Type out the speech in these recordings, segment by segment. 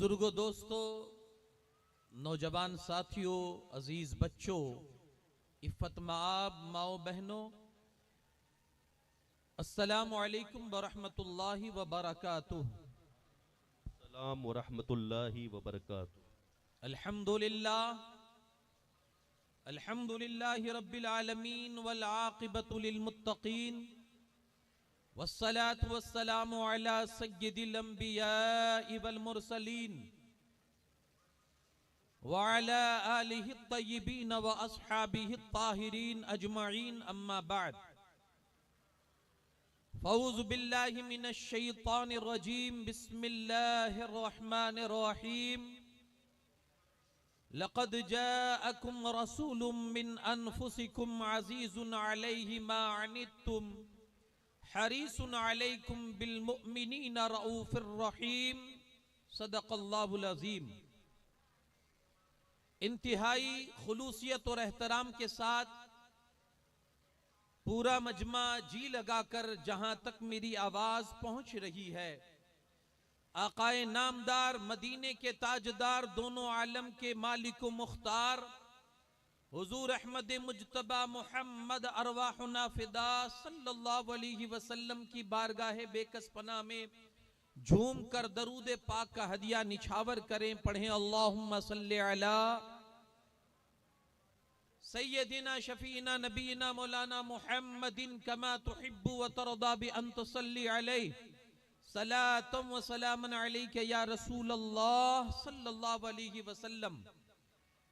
बुजुर्गों, दोस्तों, नौजवान साथियों, अजीज बच्चों, इफ़्फ़त माआब माओ बहनों, अस्सलामु अलैकुम वरहमतुल्लाहि वबरकातुह। अस्सलाम वरहमतुल्लाहि वबरकातुह। अल्हम्दुलिल्लाह, अल्हम्दुलिल्लाहि रब्बिल आलमीन वल आक़िबतु लिल मुत्तक़ीन वस्सलातु वस्सलामु अला सय्यिदिल अंबियाइ वल मुरसलीन व अला आलिहि त्तय्यिबीन व अस्हाबिहि त्ताहिरीन अजमईन, अम्मा बाद। फ़ऊज़ु बिल्लाहि मिनश शैतानिर रजीम, बिस्मिल्लाहिर रहमानिर रहीम। लक़द जाअकुम रसूलुम मिन अनफुसिकुम अज़ीज़ुन अलैहि मा अनित्तुम हरीसुन अलैकुम बिल मुअमिनीना रऊफ़ुर रहीम। सदक़ल्लाहुल अज़ीम। इंतहाई खुलूसियत और एहतराम के साथ पूरा मजमा जी लगाकर जहां तक मेरी आवाज पहुंच रही है, आकाए नामदार, मदीने के ताजदार, दोनों आलम के मालिक मुख्तार हुजूर अहमद मुज्तबा मोहम्मद अरवाहुना फिदा सल्लल्लाहु अलैहि वसल्लम की बारगाह बेकस पनाह में झूम कर दरूद पाक का हदिया निछावर करें। पढ़ें अल्लाहुम्मा सल्ली अला सय्यदिना शफीना नबीना मौलाना मुहम्मदिन कमा तुहिब्बु व तरदा बि अन तुसल्ली अलैहि सलातम व सलामन अलैका या रसूल अल्लाह सल्लल्लाहु अलैहि वसल्लम।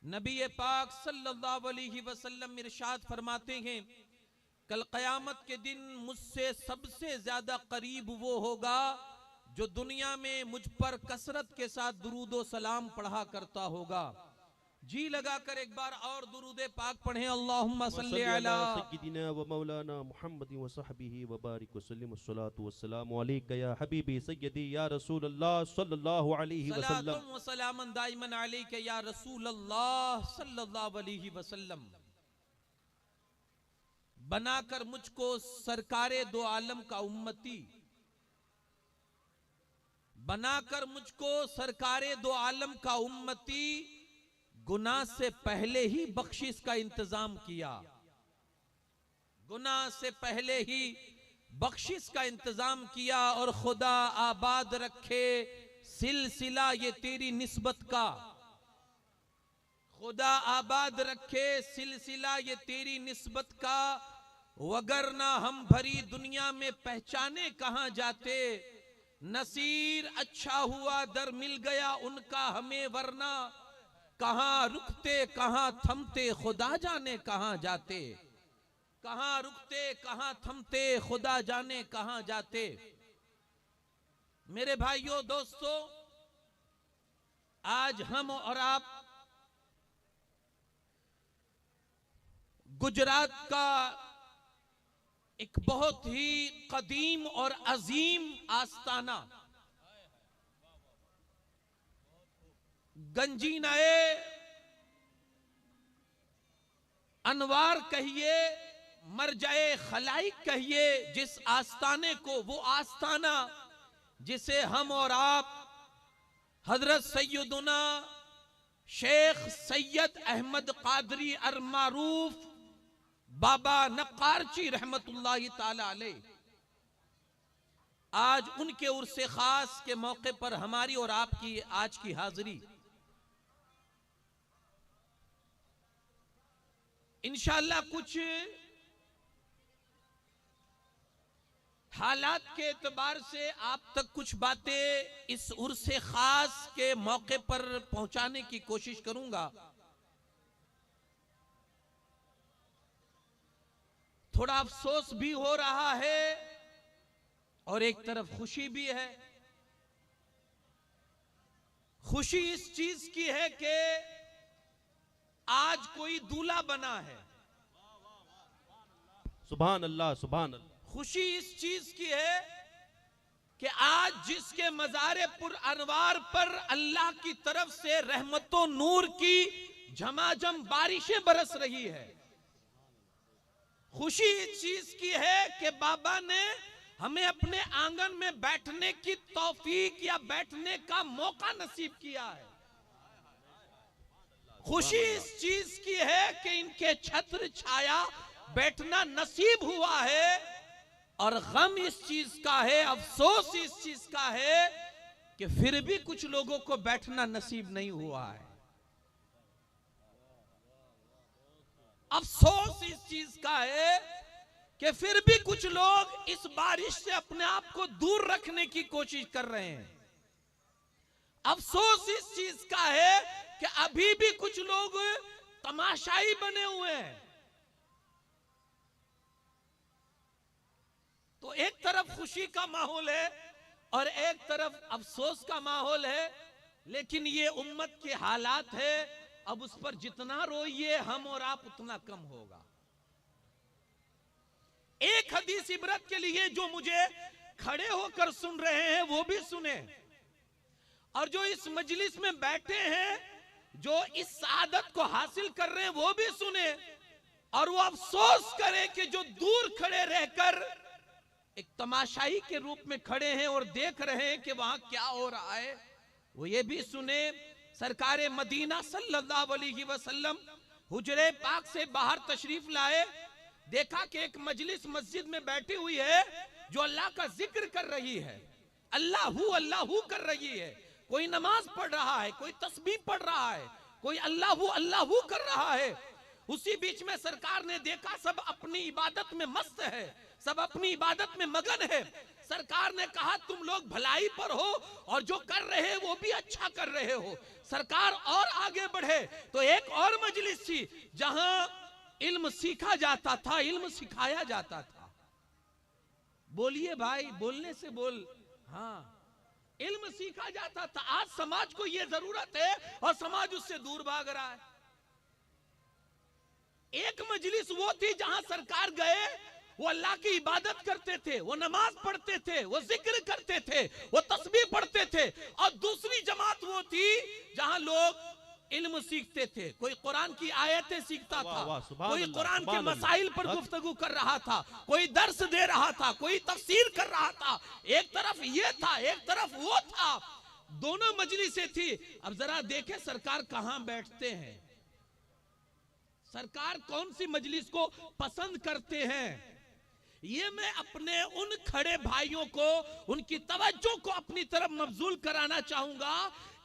नबी पाक सल्लल्लाहु अलैहि वसल्लम इरशाद फरमाते हैं, कल क़यामत के दिन मुझसे सबसे ज्यादा करीब वो होगा जो दुनिया में मुझ पर कसरत के साथ दुरूद व सलाम पढ़ा करता होगा। जी लगाकर एक बार और दुरूद पाक पढ़ें, अल्लाहुम्मा सल्ली अला सय्यिदिना व मौलाना मुहम्मदिन व सहबिही व बारिक व सल्लिम। अस्सलातु वस्सलामु अलैका या हबीबी सय्यदी या रसूल अल्लाह सल्लल्लाहु अलैहि वसल्लम। सलातुम व सलामन दाइमन अलैका या रसूल अल्लाह सल्लल्लाहु अलैहि वसल्लम। बनाकर मुझको सरकारे दो आलम का उम्मती, बनाकर मुझको सरकारे दो आलम का उम्मती, गुनाह से पहले ही बख्शिश का इंतजाम किया, गुनाह से पहले ही बख्शिश का इंतजाम किया। और खुदा आबाद रखे सिलसिला ये तेरी निस्बत का, खुदा आबाद रखे सिलसिला ये तेरी निस्बत का, वगरना हम भरी दुनिया में पहचाने कहां जाते। नसीर अच्छा हुआ दर मिल गया उनका हमें, वरना कहां रुकते कहां थमते खुदा जाने कहां जाते, कहां रुकते कहां थमते खुदा जाने कहां जाते। मेरे भाइयों, दोस्तों, आज हम और आप गुजरात का एक बहुत ही कदीम और अजीम आस्ताना गंजीनाए अनवार कहिए, मरजाए खलाइक कहिए, जिस आस्ताने को, वो आस्ताना जिसे हम और आप हजरत सैयदुना शेख सैयद अहमद कादरी अल-मारूफ बाबा नक्कारची रहमतुल्लाहि ताला अलैह, आज उनके उर्से खास के मौके पर हमारी और आपकी आज की हाजिरी इंशाअल्लाह कुछ हालात के एतबार से आप तक कुछ बातें इस उर्से खास के मौके पर पहुंचाने की कोशिश करूंगा। थोड़ा अफसोस भी हो रहा है और एक तरफ खुशी भी है। खुशी इस चीज की है कि आज कोई दूल्हा बना है। सुभान अल्लाह, सुभान अल्लाह। खुशी इस चीज की है कि आज जिसके मज़ारे पुर अनवार पर अल्लाह की तरफ से रहमतों नूर की झमाझम बारिशें बरस रही है। खुशी इस चीज की है कि बाबा ने हमें अपने आंगन में बैठने की तौफीक या बैठने का मौका नसीब किया है। खुशी इस चीज की है कि इनके छत्र छाया बैठना नसीब हुआ है, और गम इस चीज का है, अफसोस इस चीज का है कि फिर भी कुछ लोगों को बैठना नसीब नहीं हुआ है। अफसोस इस चीज का है कि फिर भी कुछ लोग इस बारिश से अपने आप को दूर रखने की कोशिश कर रहे हैं। अफसोस इस चीज का है कि अभी भी कुछ लोग तमाशाई बने हुए हैं। तो एक तरफ खुशी का माहौल है और एक तरफ अफसोस का माहौल है, लेकिन ये उम्मत के हालात है। अब उस पर जितना रोइए हम और आप उतना कम होगा। एक हदीस इबरत के लिए जो मुझे खड़े होकर सुन रहे हैं वो भी सुने, और जो इस मजलिस में बैठे हैं, जो इस सादत को हासिल कर रहे हैं वो भी सुने, और वो अफसोस करें कि जो दूर खड़े रहकर एक तमाशाई के रूप में खड़े हैं और देख रहे हैं कि वहां क्या हो रहा है, वो ये भी सुने। सरकारे मदीना सल्लल्लाहु अलैहि वसल्लम हुजरे पाक से बाहर तशरीफ लाए, देखा कि एक मजलिस मस्जिद में बैठी हुई है जो अल्लाह का जिक्र कर रही है, अल्लाहू कर रही है। कोई नमाज पढ़ रहा है, कोई तस्बीह पढ़ रहा है, कोई अल्लाहू कर रहा है। उसी बीच में सरकार ने देखा सब अपनी इबादत में मस्त है, सब अपनी इबादत में मगन है। सरकार ने कहा तुम लोग भलाई पर हो और जो कर रहे वो भी अच्छा कर रहे हो। सरकार और आगे बढ़े तो एक और मजलिस थी जहां इल्म सीखा जाता था, इल्म सिखाया जाता था। बोलिए भाई, बोलने से बोल। हाँ, इल्म सीखा जाता था। आज समाज को यह जरूरत है और समाज उससे दूर भाग रहा है। एक मजलिस वो थी जहां सरकार गए, वो अल्लाह की इबादत करते थे, वो नमाज पढ़ते थे, वो जिक्र करते थे, वो तस्बीह पढ़ते थे। और दूसरी जमात वो थी जहां लोग इल्म सीखते थे। कोई कुरान की आयतें सीखता था, कोई कुरान के मसाइल पर गुफ्तगू कर रहा था, कोई दर्स दे रहा था, कोई तफसीर कर रहा था। एक तरफ ये था, एक तरफ वो था, दोनों मजलिसें थी। अब जरा देखें सरकार कहां बैठते हैं, सरकार कौन सी मजलिस को पसंद करते हैं। ये मैं अपने उन खड़े भाइयों को, उनकी तवज्जो को अपनी तरफ मबजूल कराना चाहूंगा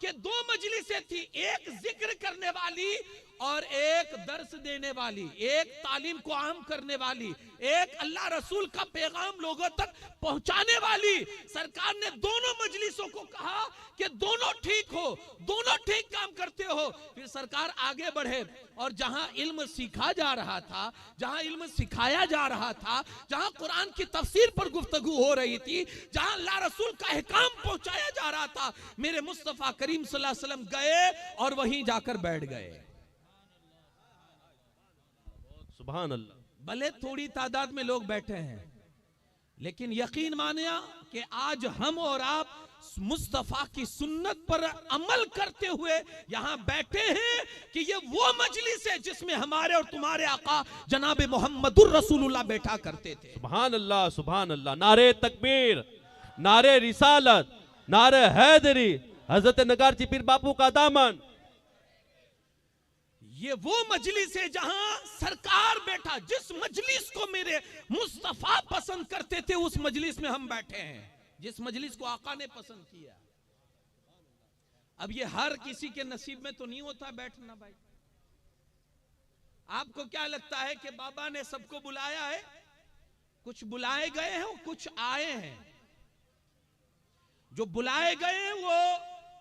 कि दो मजलिसें थी, एक जिक्र करने वाली और एक दर्स देने वाली, एक तालीम को आम करने वाली, एक अल्लाह रसूल का पैगाम लोगों तक पहुंचाने वाली। सरकार ने दोनों मजलिसों को कहा कि दोनों ठीक हो, दोनों ठीक काम करते हो। फिर सरकार आगे बढ़े और जहां इल्म सीखा जा रहा था, जहां इल्म सिखाया जा रहा था, जहां कुरान की तफसीर पर गुफ्तगू हो रही थी, जहां अल्लाह रसूल का अहकाम पहुंचाया जा रहा था, मेरे मुस्तफा करीम सल्लल्लाहु अलैहि वसल्लम गए और वहीं जाकर बैठ गए। सुभान अल्लाह। भले थोड़ी तादाद में लोग बैठे हैं, लेकिन यकीन मानिया कि आज हम और आप मुस्तफा की सुन्नत पर अमल करते हुए यहां बैठे हैं कि ये वो मजलिस है जिसमें हमारे और तुम्हारे आका जनाब मोहम्मदुर रसूलुल्लाह बैठा करते थे। सुभान अल्लाह, सुभान अल्लाह। नारे तकबीर, नारे रिसालत, नारे हैदरी, हजरत नगारची पीर बापू का दामन। ये वो मजलिस है जहां सरकार बैठा। जिस मजलिस को मेरे मुस्तफा पसंद करते थे उस मजलिस में हम बैठे हैं, जिस मजलिस को आका ने पसंद किया। अब ये हर किसी के नसीब में तो नहीं होता बैठना भाई। आपको क्या लगता है कि बाबा ने सबको बुलाया है? कुछ बुलाए गए हैं और कुछ आए हैं। जो बुलाए गए हैं वो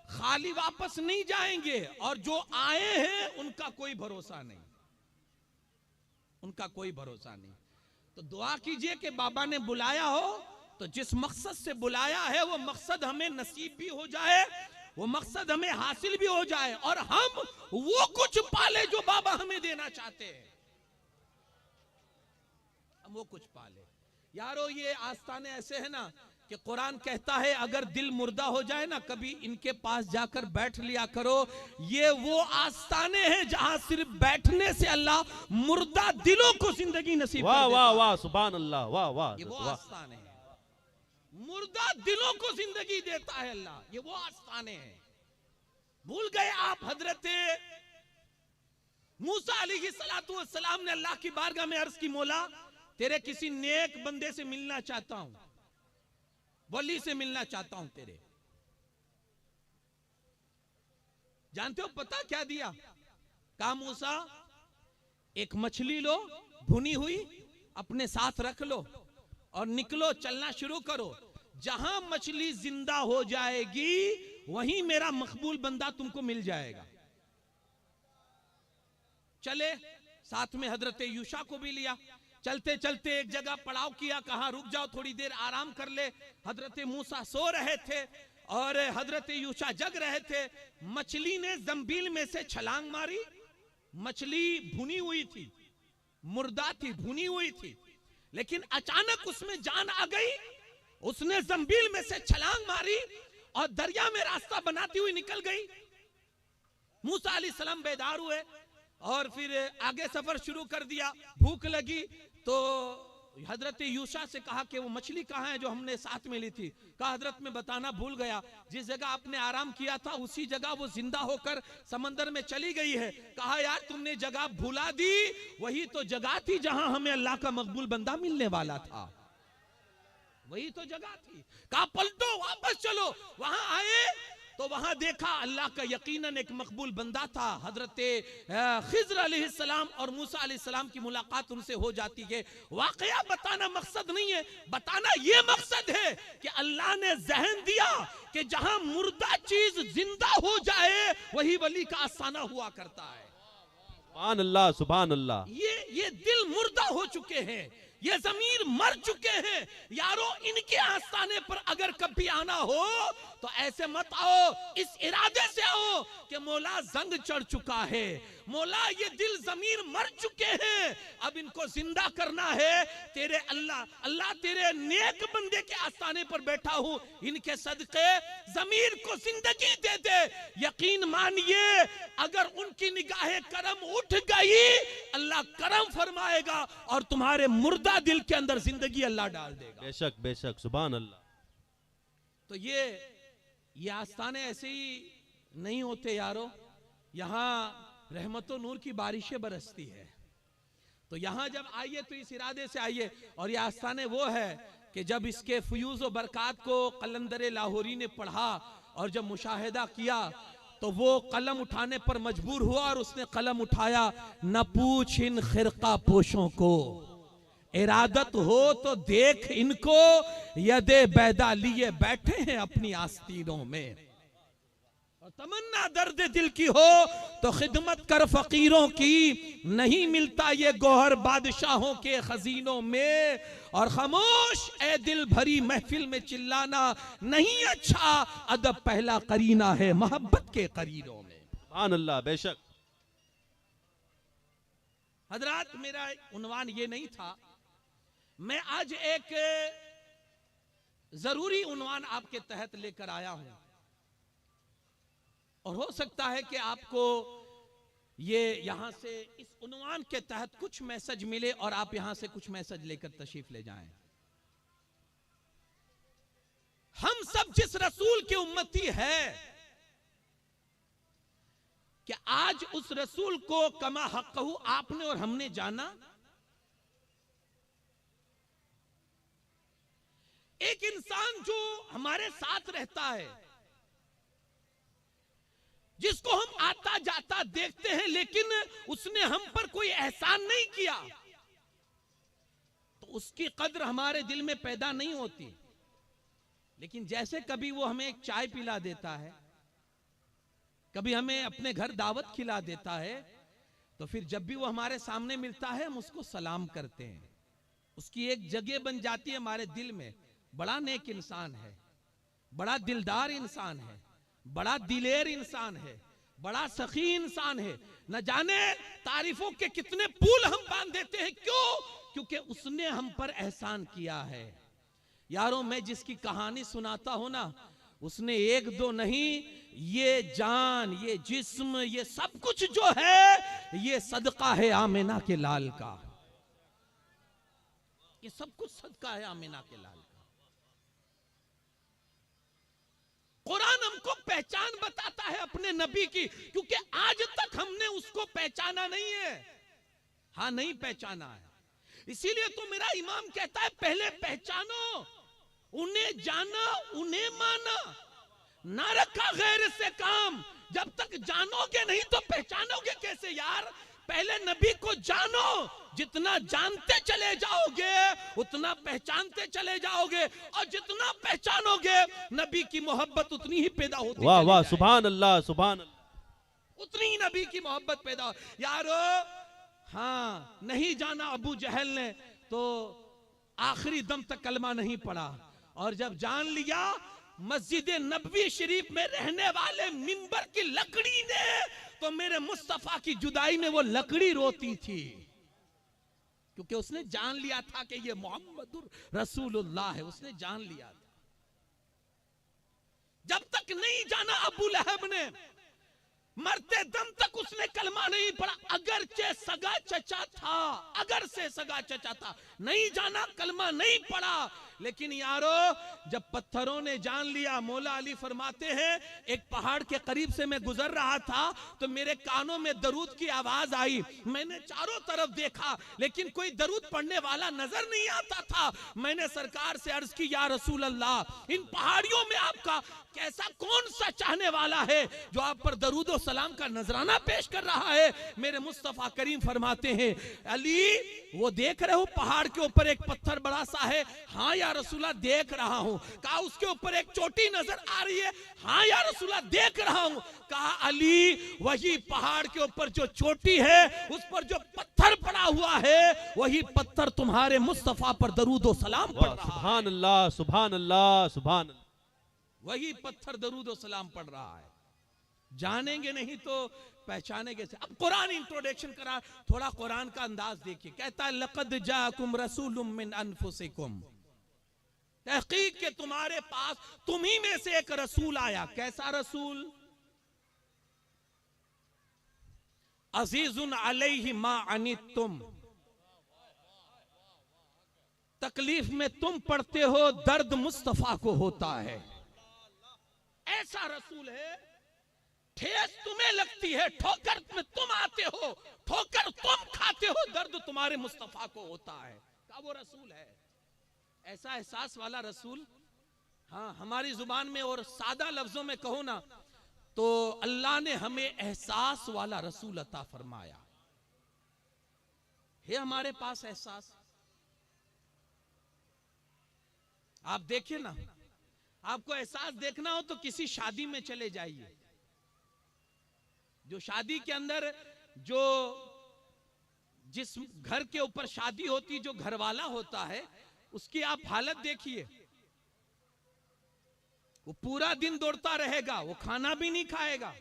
खाली वापस नहीं जाएंगे, और जो आए हैं उनका कोई भरोसा नहीं, उनका कोई भरोसा नहीं। तो दुआ कीजिए कि बाबा ने बुलाया हो तो जिस मकसद से बुलाया है वो मकसद हमें नसीब भी हो जाए, वो मकसद हमें हासिल भी हो जाए, और हम वो कुछ पाले जो बाबा हमें देना चाहते हैं, हम वो कुछ पाले। यारो ये आस्ताने ऐसे है ना कि कुरान कहता है अगर दिल मुर्दा हो जाए ना, कभी इनके पास जाकर बैठ लिया करो। ये वो आस्ताने हैं जहां सिर्फ बैठने से अल्लाह मुर्दा दिलों को जिंदगी नसीब कर देता है। वाह वाह वाह, सुभान अल्लाह, वाह वाह। ये वो आस्ताने हैं। मुर्दा दिलों को जिंदगी देता है अल्लाह, ये वो आस्थाने हैं। भूल गए आप हजरत मूसा अलैहिस्सलातु वस्सलाम ने अल्लाह की बारगाह में अर्ज की, मौला तेरे किसी नेक बंदे से मिलना चाहता हूं, वली से मिलना चाहता हूं तेरे। जानते हो पता क्या दिया? कहा मूसा एक मछली लो भुनी हुई, अपने साथ रख लो और निकलो, चलना शुरू करो। जहां मछली जिंदा हो जाएगी वहीं मेरा मकबूल बंदा तुमको मिल जाएगा। चले, साथ में हजरत यूशा को भी लिया। चलते चलते एक जगह पड़ाव किया, कहा रुक जाओ थोड़ी देर आराम कर ले। हजरत मूसा सो रहे थे और हजरत यूशा जग रहे थे। मछली ने जंबील में से छलांग मारी। मछली भुनी हुई थी, मुर्दा थी, भुनी हुई थी, लेकिन अचानक उसमें जान आ गई। उसने जंबील में से छलांग मारी और दरिया में रास्ता बनाती हुई निकल गई। मूसा अलैहिस्सलाम बेदार हुए और फिर आगे सफर शुरू कर दिया। भूख लगी तो हजरत यूशा से कहा कि वो मछली कहाँ है जो हमने साथ में ली थी? कहा हजरत मैं बताना भूल गया, जिस जगह आपने आराम किया था उसी जगह वो जिंदा होकर समंदर में चली गई है। कहा यार तुमने जगह भुला दी, वही तो जगह थी जहां हमें अल्लाह का मकबूल बंदा मिलने वाला था, वही तो जगह थी। कहा पलटो वापस चलो। वहां आए तो वहां देखा अल्लाह का यकीनन एक मकबूल बंदा था। हजरत खिज़र अलैहिस्सलाम और मूसा अलैहिस्सलाम की मुलाकात उनसे हो जाती है। वाकया बताना मकसद नहीं है, बताना ये मकसद है कि अल्लाह ने जहन दिया कि जहां मुर्दा चीज जिंदा हो जाए वही वली का आस्थाना हुआ करता है। सुभान अल्लाह, सुभान अल्लाह। ये दिल मुर्दा हो चुके हैं, ये जमीर मर चुके हैं। यारो इनके आस्थाने पर अगर कभी आना हो तो ऐसे मत आओ, इस इरादे से आओ कि मौला जंग चढ़ चुका है, मौला ये दिल जमीर मर चुके हैं, अब इनको जिंदा करना है। तेरे अल्लाह तेरे नेक बंदे के आस्थाने पर बैठा हूं, इनके सदके जमीर को जिंदगी दे दे। यकीन मानिए अगर उनकी निगाहे करम उठ गई अल्लाह करम फरमाएगा और तुम्हारे मुर्दा दिल के अंदर जिंदगी अल्लाह डाल देगा। बेशक बेशक, सुभान अल्लाह। तो ये आस्थाने ऐसे ही नहीं होते यारो, यहाँ रहमतो नूर की बारिशें बरसती है। तो यहाँ जब आइए तो इस इरादे से आइए। और ये आस्थाने वो है कि जब इसके फयूज व बरकात को कलंदर लाहौरी ने पढ़ा और जब मुशाहिदा किया तो वो कलम उठाने पर मजबूर हुआ और उसने कलम उठाया। न पूछ इन खिरका पोशों को, इरादत हो तो देख इनको, यदे बैदा लिए बैठे हैं अपनी आस्तीनों में। और तमन्ना दर्द दिल की हो तो खिदमत कर फकीरों की, नहीं मिलता ये गोहर बादशाहों के खजीनों में। और खामोश ए दिल भरी महफिल में चिल्लाना नहीं अच्छा, अदब पहला करीना है मोहब्बत के करीनों में। सुभान अल्लाह, बेशक। हजरात मेरा उन्वान ये नहीं था, मैं आज एक जरूरी उन्वान आपके तहत लेकर आया हूं और हो सकता है कि आपको ये यहां से इस उन्वान के तहत कुछ मैसेज मिले और आप यहां से कुछ मैसेज लेकर तशरीफ ले जाएं। हम सब जिस रसूल की उम्मती है कि आज उस रसूल को कमा हक़हू आपने और हमने जाना। एक इंसान जो हमारे साथ रहता है, जिसको हम आता जाता देखते हैं लेकिन उसने हम पर कोई एहसान नहीं किया, तो उसकी कद्र हमारे दिल में पैदा नहीं होती। लेकिन जैसे कभी वो हमें एक चाय पिला देता है, कभी हमें अपने घर दावत खिला देता है, तो फिर जब भी वो हमारे सामने मिलता है हम उसको सलाम करते हैं। उसकी एक जगह बन जाती है हमारे दिल में। बड़ा नेक इंसान है, बड़ा दिलदार इंसान है, बड़ा दिलेर इंसान है, बड़ा सखी इंसान है। न जाने तारीफों के कितने पुल हम बांध देते हैं। क्यों? क्योंकि उसने हम पर एहसान किया है। यारों मैं जिसकी कहानी सुनाता हूं ना, उसने एक दो नहीं, ये जान, ये जिस्म, ये सब कुछ जो है ये सदका है आमिना के लाल का। ये सब कुछ सदका है आमिना के लाल का। कुरान हमको पहचान बताता है अपने नबी की, क्योंकि आज तक हमने उसको पहचाना नहीं है। हाँ, नहीं पहचाना है। इसीलिए तो मेरा इमाम कहता है पहले पहचानो, उन्हें जाना, उन्हें माना, ना रखा गैर से काम। जब तक जानोगे नहीं तो पहचानोगे कैसे यार? पहले नबी को जानो, जितना जानते चले जाओगे उतना पहचानते चले जाओगे, और जितना पहचानोगे नबी की मोहब्बत उतनी ही पैदा होती वाह चली वाह, जाएगी। सुभान अल्लाह, सुभान अल्लाह। उतनी ही नबी की मोहब्बत पैदा हो। यारो हाँ, नहीं जाना अबू जहल ने तो आखिरी दम तक कलमा नहीं पढ़ा, और जब जान लिया मस्जिद नबवी शरीफ में रहने वाले मिंबर की लकड़ी ने, तो मेरे मुस्तफा की जुदाई में वो लकड़ी रोती थी, क्योंकि उसने जान लिया था कि ये मोहम्मदुर रसूलुल्लाह है। उसने जान लिया था। जब तक नहीं जाना अबू लहब ने, मरते दम तक उसने कलमा नहीं पढ़ा, अगरचे सगा चचा था, अगर से सगा चचा था, नहीं जाना, कलमा नहीं पढ़ा। लेकिन यारो जब पत्थरों ने जान लिया, मौला अली फरमाते हैं एक पहाड़ के करीब से मैं गुजर रहा था तो मेरे कानों में दरूद की आवाज आई। मैंने चारों तरफ देखा लेकिन कोई दरूद पढ़ने वाला नजर नहीं आता था। मैंने सरकार से अर्ज की, या रसूल अल्लाह, इन पहाड़ियों में आपका कैसा कौन सा चाहने वाला है जो आप पर दरूद और सलाम का नजराना पेश कर रहा है? मेरे मुस्तफा करीम फरमाते हैं, अली वो देख रहे हो पहाड़ के ऊपर एक पत्थर बड़ा सा है? हाँ या रसूला देख रहा हूं। कहा उसके ऊपर एक चोटी नजर आ रही है? हाँ या रसूला देख रहा हूं। कहा अली वही पहाड़ के ऊपर जो चोटी है उस पर जो पत्थर पड़ा हुआ है वही पत्थर तुम्हारे मुस्तफा पर दरूद और सलाम पढ़ रहा है। सुभान अल्लाह, सुभान अल्लाह, सुभान अल्लाह। वही पत्थर दरूद और सलाम पढ़ रहा है। जानेंगे नहीं तो पहचानेंगे से। अब कुरान इंट्रोडक्शन करा, थोड़ा कुरान का अंदाज देखिए। कहता है लक़द जाकुम रसूलुम मिन अनफुसिकुम, तहकीक के तुम्हारे पास तुम्ही में से एक रसूल आया। कैसा रसूल? अजीजुन अलैहि मा अनित्तुम, तकलीफ में तुम पड़ते हो दर्द मुस्तफा को होता है। ऐसा रसूल है। ठेस तुम्हें लगती है, ठोकर में तुम आते हो, ठोकर तुम खाते हो, दर्द तुम्हारे मुस्तफा को होता है। क्या वो रसूल है? ऐसा एहसास वाला रसूल। हाँ, हमारी जुबान में और सादा लफ्जों में कहो ना तो अल्लाह ने हमें एहसास वाला रसूल अता फरमाया है। हमारे पास एहसास। आप देखिए ना, आपको एहसास देखना हो तो किसी शादी में चले जाइए। जो शादी के अंदर जो जिस घर के ऊपर शादी होती, जो घरवाला होता है, उसकी आप हालत देखिए। वो पूरा दिन दौड़ता रहेगा, वो खाना भी नहीं खाएगा।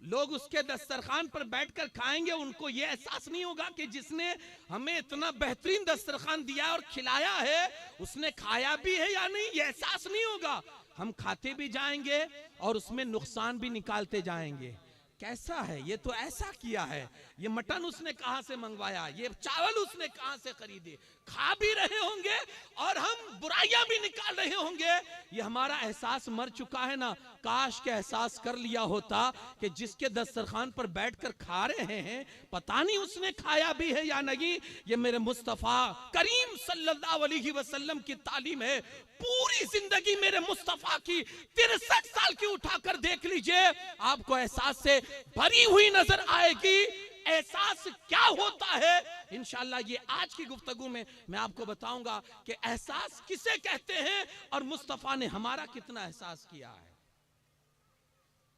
लोग उसके दस्तरखान पर बैठकर खाएंगे, उनको ये एहसास नहीं होगा कि जिसने हमें इतना बेहतरीन दस्तरखान दिया और खिलाया है उसने खाया भी है या नहीं, ये एहसास नहीं होगा। हम खाते भी जाएंगे और उसमें नुकसान भी निकालते जाएंगे। कैसा है ये? तो ऐसा किया है, ये मटन उसने कहां से मंगवाया, ये चावल उसने कहां से खरीदे। खा भी रहे होंगे और हम बुराइयां भी निकाल रहे होंगे। ये हमारा एहसास मर चुका है ना। काश के एहसास कर लिया होता कि जिसके दस्तरखान पर बैठकर खा रहे हैं पता नहीं उसने खाया भी है या नहीं। ये मेरे मुस्तफा करीम सल्लल्लाहु अलैहि वसल्लम की तालीम है। पूरी जिंदगी मेरे मुस्तफा की 63 साल की उठाकर देख लीजिए, आपको एहसास से भरी हुई नजर आएगी। एहसास क्या होता है इंशाअल्लाह ये आज की गुफ्तगू में मैं आपको बताऊंगा कि एहसास किसे कहते हैं और मुस्तफा ने हमारा कितना एहसास किया है।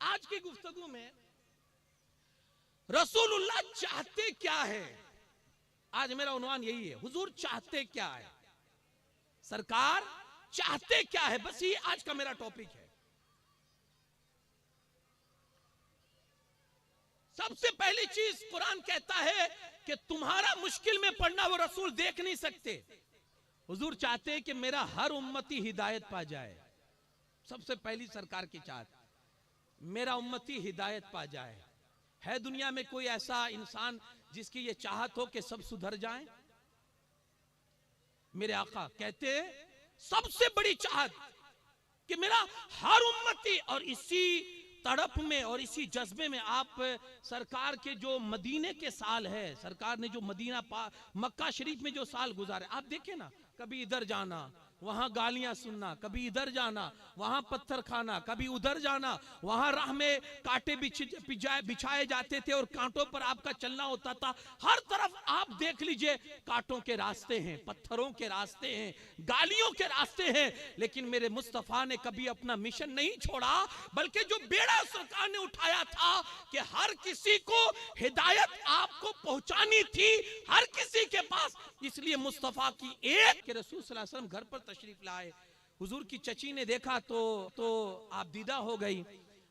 आज की गुफ्तगू में रसूलुल्लाह चाहते क्या है, आज मेरा उन्वान यही है। हुजूर चाहते क्या है, सरकार चाहते क्या है, बस ये आज का मेरा टॉपिक है। सबसे पहली चीज कुरान कहता है कि तुम्हारा मुश्किल में पड़ना वो रसूल देख नहीं सकते। हुजूर चाहते हैं कि मेरा हर उम्मती हिदायत पा जाए। सबसे पहली सरकार की चाहत, मेरा उम्मती हिदायत पा जाए। है दुनिया में कोई ऐसा इंसान जिसकी ये चाहत हो कि सब सुधर जाएं? मेरे आका कहते हैं सबसे बड़ी चाहत कि मेरा हर उम्मती, और इसी तड़प में और इसी जज्बे में आप सरकार के जो मदीने के साल है, सरकार ने जो मक्का शरीफ में जो साल गुजारे, आप देखें ना, कभी इधर जाना वहां गालियां सुनना, कभी इधर जाना वहां पत्थर खाना, कभी उधर जाना वहां राह में कांटे बिछाए जाते थे और कांटों पर आपका चलना होता था। हर तरफ आप देख लीजिए कांटों के रास्ते हैं, पत्थरों के रास्ते हैं, गालियों के रास्ते हैं, लेकिन मेरे मुस्तफा ने कभी अपना मिशन नहीं छोड़ा, बल्कि जो बेड़ा सरकार ने उठाया था कि हर किसी को हिदायत आपको पहुंचानी थी, हर किसी के पास। इसलिए मुस्तफा की एक के रसूल सल्लल्लाहु अलैहि वसल्लम घर पर तशरीफ लाए, हुजूर की चची ने देखा तो आप दीदा हो गई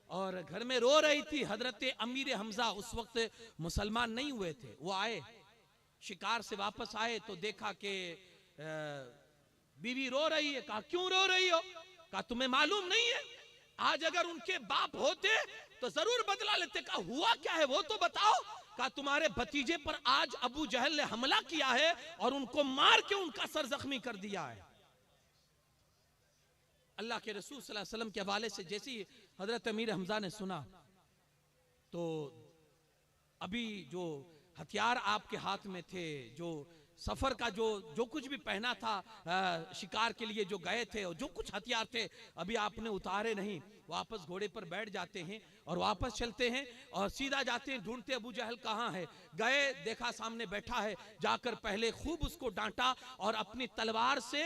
और घर में रो रही थी। हजरत अमीर हमजा उस वक्त मुसलमान नहीं हुए थे, वो आए शिकार से वापस आए तो देखा कि बीवी रो रही है। कहा क्यों रो रही हो? कहा तुम्हें मालूम नहीं है, आज अगर उनके बाप होते तो जरूर बदला लेते। कहा हुआ क्या है वो तो बताओ। कहा तुम्हारे भतीजे पर आज अबू जहल ने हमला किया है और उनको मार के उनका सर जख्मी कर दिया है। अल्लाह के रसूल सल्लल्लाहु अलैहि वसल्लम के हवाले से जैसी हजरत अमीर हमजा ने सुना तो अभी जो हथियार आपके हाथ में थे, जो सफर का जो कुछ भी पहना था, शिकार के लिए जो गए थे और जो कुछ हथियार थे अभी आपने उतारे नहीं, वापस घोड़े पर बैठ जाते हैं और वापस चलते हैं और सीधा जाते हैं, ढूंढते अबू जहल कहाँ है। गए, देखा सामने बैठा है, जाकर पहले खूब उसको डांटा और अपनी तलवार से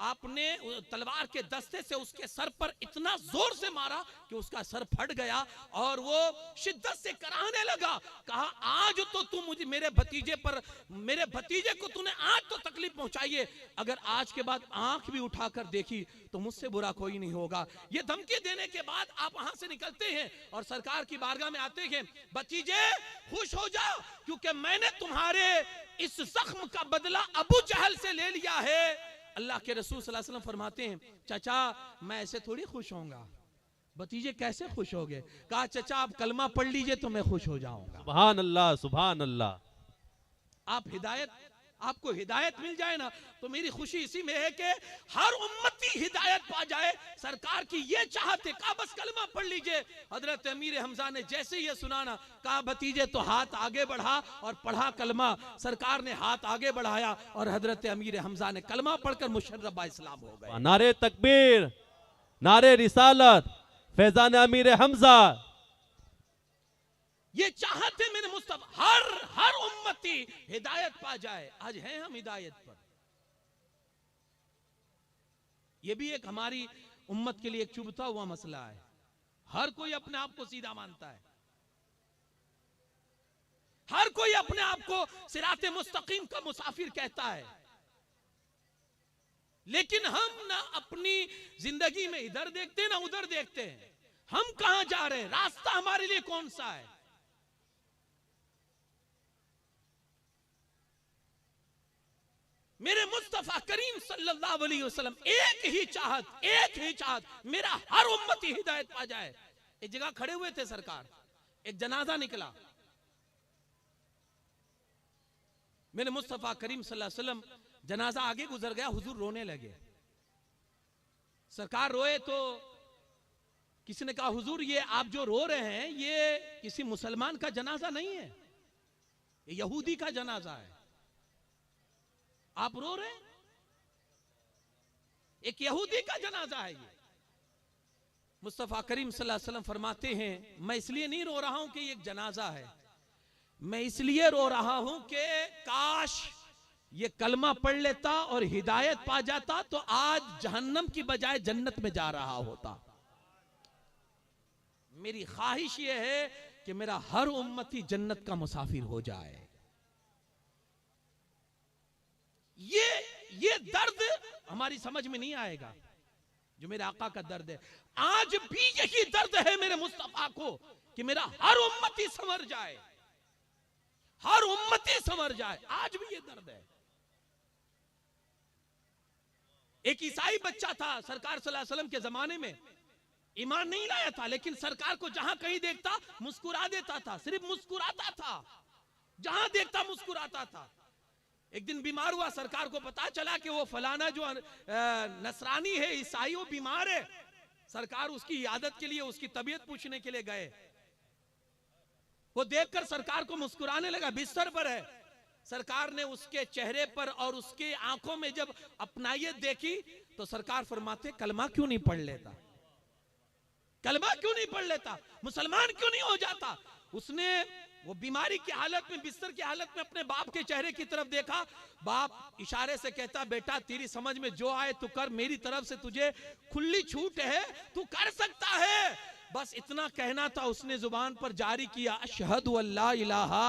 आपने तलवार के दस्ते से उसके सर पर इतना जोर से मारा कि उसका सर फट गया और वो शिद्दत से कराहने लगा। कहा आज तो तू मुझे मेरे भतीजे को तूने आज तो तकलीफ पहुंचाई है, अगर आज के बाद आंख भी उठाकर देखी तो मुझसे बुरा कोई नहीं होगा। ये धमकी देने के बाद आप वहां से निकलते हैं और सरकार की बारगाह में आते हैं। भतीजे खुश हो जाओ क्योंकि मैंने तुम्हारे इस जख्म का बदला अबू जहल से ले लिया है। अल्लाह के रसूल सल्लल्लाहु अलैहि वसल्लम फरमाते हैं चाचा मैं ऐसे थोड़ी खुश होऊंगा। भतीजे कैसे खुश हो गए? कहा चाचा आप कलमा पढ़ लीजिए तो मैं खुश हो जाऊंगा। सुभान अल्लाह, सुभान अल्लाह। आपको हिदायत मिल जाए ना तो मेरी खुशी इसी में है कि हर उम्मती हिदायत पा जाए। सरकार की ये चाहत है। कहा बस कलमा पढ़ लीजिए। हजरत अमीर हमजा ने जैसे ये सुना ना, कहा भतीजे तो हाथ आगे बढ़ा और पढ़ा कलमा। सरकार ने हाथ आगे बढ़ाया और हजरत अमीर हमजा ने कलमा पढ़कर मुशर्रफ इस्लाम हो गए। नारे तकबीर, नारे रिसालत, फैजान अमीर हमजा। ये चाहते मेरे मुस्तफा हर उम्मती हिदायत पा जाए। आज हैं हम हिदायत पर। यह भी एक हमारी उम्मत के लिए एक चुभता हुआ मसला है। हर कोई अपने आप को सीधा मानता है, हर कोई अपने आप को सिराते मुस्तकीम का मुसाफिर कहता है, लेकिन हम ना अपनी जिंदगी में इधर देखते हैं ना उधर देखते हैं। हम कहां जा रहे हैं, रास्ता हमारे लिए कौन सा है। मेरे मुस्तफा करीम सल्लल्लाहु अलैहि वसल्लम एक ही चाहत मेरा हर उम्मती हिदायत पा जाए। एक जगह खड़े हुए थे सरकार, एक जनाजा निकला। मेरे मुस्तफा करीम सल्लल्लाहु अलैहि वसल्लम, जनाजा आगे गुजर गया, हुजूर रोने लगे। सरकार रोए तो किसी ने कहा हुजूर ये आप जो रो रहे हैं ये किसी मुसलमान का जनाजा नहीं है, ये यहूदी का जनाजा है, आप रो रहे हैं। एक यहूदी का जनाजा है ये। मुस्तफा करीम सल्लल्लाहु अलैहि वसल्लम फरमाते हैं मैं इसलिए नहीं रो रहा हूं कि ये एक जनाजा है, मैं इसलिए रो रहा हूं कि काश ये कलमा पढ़ लेता और हिदायत पा जाता तो आज जहन्नम की बजाय जन्नत में जा रहा होता। मेरी ख्वाहिश ये है कि मेरा हर उम्मती जन्नत का मुसाफिर हो जाए। ये दर्द हमारी समझ में नहीं आएगा जो मेरे आका का दर्द है। आज भी यही दर्द है मेरे मुस्तफा को कि मेरा हर उम्मती संवर जाए, हर उम्मती संवर जाए। आज भी ये दर्द है। एक ईसाई बच्चा था सरकार सल्लल्लाहु अलैहि वसल्लम के जमाने में, ईमान नहीं लाया था, लेकिन सरकार को जहां कहीं देखता मुस्कुरा देता था, सिर्फ मुस्कुराता था, जहां देखता मुस्कुराता था। एक दिन बीमार हुआ, सरकार को पता चला कि वो फलाना जो नसरानी है, ईसाई, वो बीमार है। सरकार उसकी इयादत के लिए, उसकी तबीयत पूछने के लिए गए। वो देखकर सरकार को मुस्कुराने लगा, बिस्तर पर है। सरकार ने उसके चेहरे पर और उसके आंखों में जब अपनायत देखी तो सरकार फरमाते, कलमा क्यों नहीं पढ़ लेता, कलमा क्यों नहीं पढ़ लेता, मुसलमान क्यों नहीं हो जाता। उसने वो बीमारी की हालत में, बिस्तर की हालत में अपने बाप के चेहरे की तरफ देखा। बाप इशारे से कहता, बेटा तेरी समझ में जो आए तू कर, मेरी तरफ से तुझे खुली छूट है, तू कर सकता है। बस इतना कहना था, उसने जुबान पर जारी किया, अशहदु अल्ला इलाहा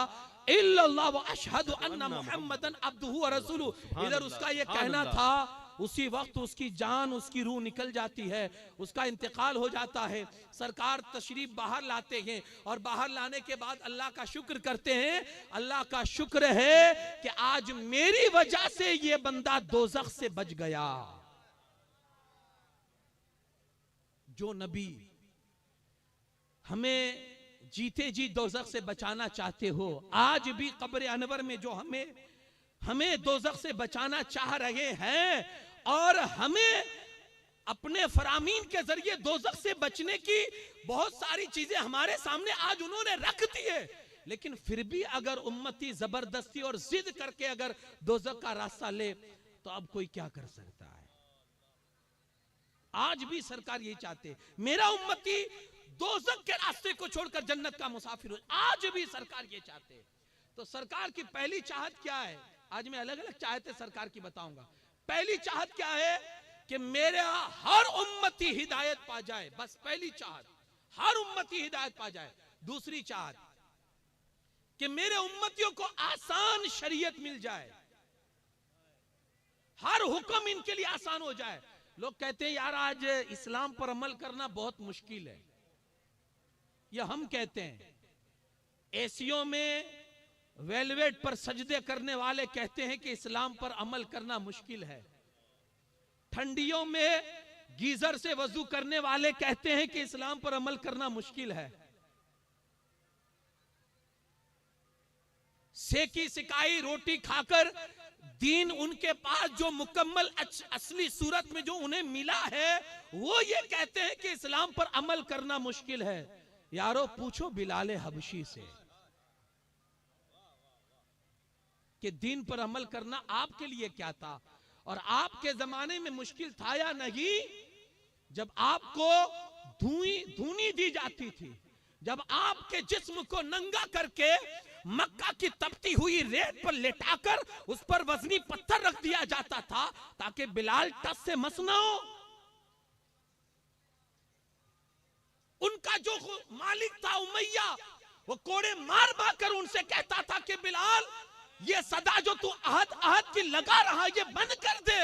इल्लल्लाह व अशहदु अन्ना मुहम्मदन अब्दुहु व रसूलुहु। इधर उसका ये कहना था, उसी वक्त उसकी जान, उसकी रूह निकल जाती है, उसका इंतकाल हो जाता है। सरकार तशरीफ बाहर लाते हैं और बाहर लाने के बाद अल्लाह का शुक्र करते हैं। अल्लाह का शुक्र है कि आज मेरी वजह से ये बंदा दोज़ख से बच गया। जो नबी हमें जीते जी दोज़ख से बचाना चाहते हो, आज भी कब्र अनवर में जो हमें दोज़ख से बचाना चाह रहे हैं और हमें अपने फरामीन के जरिए दोज़ख से बचने की बहुत सारी चीजें हमारे सामने आज उन्होंने रख दी है, लेकिन फिर भी अगर उम्मती जबरदस्ती और जिद करके अगर दोज़ख का रास्ता ले तो अब कोई क्या कर सकता है। आज भी सरकार यही चाहते, मेरा उम्मती दोज़ख के रास्ते को छोड़कर जन्नत का मुसाफिर हो। आज भी सरकार ये चाहते। तो सरकार की पहली चाहत क्या है? आज मैं अलग अलग चाहते सरकार की बताऊंगा। पहली चाहत क्या है कि मेरा हर उम्मती हिदायत पा जाए, बस पहली चाहत, हर उम्मती हिदायत पा जाए। दूसरी चाहत कि मेरे उम्मतियों को आसान शरीयत मिल जाए, हर हुक्म इनके लिए आसान हो जाए। लोग कहते हैं यार आज इस्लाम पर अमल करना बहुत मुश्किल है, यह हम कहते हैं। एसियों में वेलवेट पर सजदे करने वाले कहते हैं कि इस्लाम पर अमल करना मुश्किल है। ठंडियों में गीजर से वजू करने वाले कहते हैं कि इस्लाम पर अमल करना मुश्किल है। सेकी सिकाई रोटी खाकर दीन उनके पास जो मुकम्मल असली सूरत में जो उन्हें मिला है, वो ये कहते हैं कि इस्लाम पर अमल करना मुश्किल है। यारो पूछो बिलाल हबशी से कि दीन पर अमल करना आपके लिए क्या था और आपके जमाने में मुश्किल था या नहीं। जब आपको धूनी दी जाती थी, जब आपके जिस्म को नंगा करके मक्का की तपती हुई रेत पर लेटाकर उस पर वजनी पत्थर रख दिया जाता था ताकि बिलाल टस से मस ना हो। उनका जो मालिक था उमैया, वो कोड़े मार मार कर उनसे कहता था कि बिलाल ये सदा जो तू अहद की लगा रहा है ये बंद कर दे।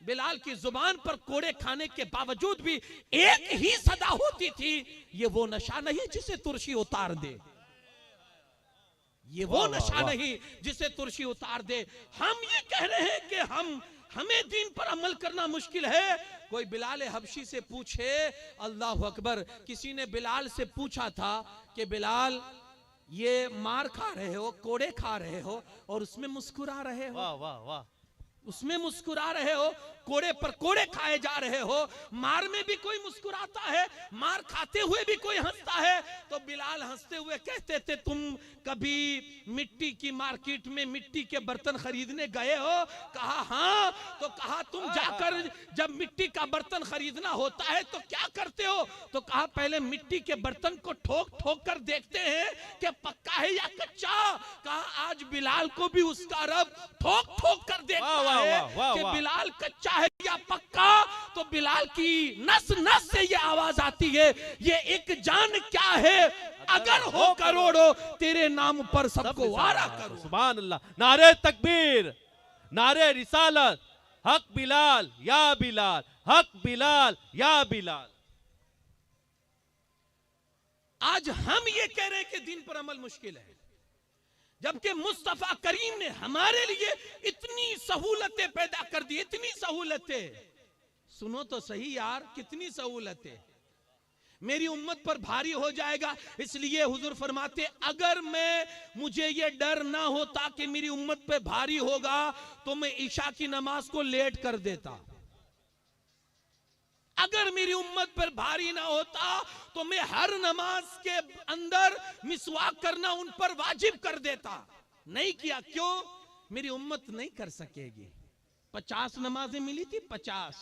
बिलाल की जुबान पर कोड़े खाने के बावजूद भी एक ही सदा होती थी, ये वो नशा नहीं जिसे तुरशी उतार दे, ये वो नशा नहीं जिसे तुरशी उतार दे। हम ये कह रहे हैं कि हमें दीन पर अमल करना मुश्किल है। कोई बिलाल हबशी से पूछे, अल्लाह अकबर, किसी ने बिलाल से पूछा था कि बिलाल ये मार खा रहे हो, कोड़े खा रहे हो और उसमें मुस्कुरा रहे हो, वाह वाह वाह, उसमें मुस्कुरा रहे हो, कोड़े पर कोड़े खाए जा रहे हो, मार में भी कोई मुस्कुराता है, मार खाते हुए भी कोई हंसता है। तो बिलाल हंसते हुए कहते थे, तुम कभी मिट्टी की मार्केट में मिट्टी के बर्तन खरीदने गए हो? कहा हाँ। तो कहा तुम जाकर जब मिट्टी का बर्तन खरीदना होता है तो क्या करते हो? तो कहा पहले मिट्टी के बर्तन को ठोक ठोक कर देखते हैं कि पक्का है या कच्चा। कहा आज बिलाल को भी उसका रब ठोक ठोक कर देखता है कि बिलाल कच्चा है या पक्का। तो बिलाल की नस नस से ये आवाज आती है, ये एक जान क्या है, अगर हो करोड़ों तेरे नाम पर सबको वारा करो। सुभान अल्लाह। नारे तकबीर, नारे रिसालत, हक बिलाल या बिलाल, हक बिलाल या बिलाल। आज हम ये कह रहे हैं कि दीन पर अमल मुश्किल है, जबकि मुस्तफा करीम ने हमारे लिए इतनी सहूलतें पैदा कर दी, इतनी सहूलतें। सुनो तो सही यार, कितनी सहूलतें। मेरी उम्मत पर भारी हो जाएगा, इसलिए हुजूर फरमाते अगर मुझे ये डर ना होता कि मेरी उम्मत पे भारी होगा तो मैं ईशा की नमाज को लेट कर देता। अगर मेरी उम्मत पर भारी ना होता तो मैं हर नमाज के अंदर मिसवाक करना उन पर वाजिब कर देता। नहीं किया, क्यों? मेरी उम्मत नहीं कर सकेगी। 50 नमाजें मिली थी, 50।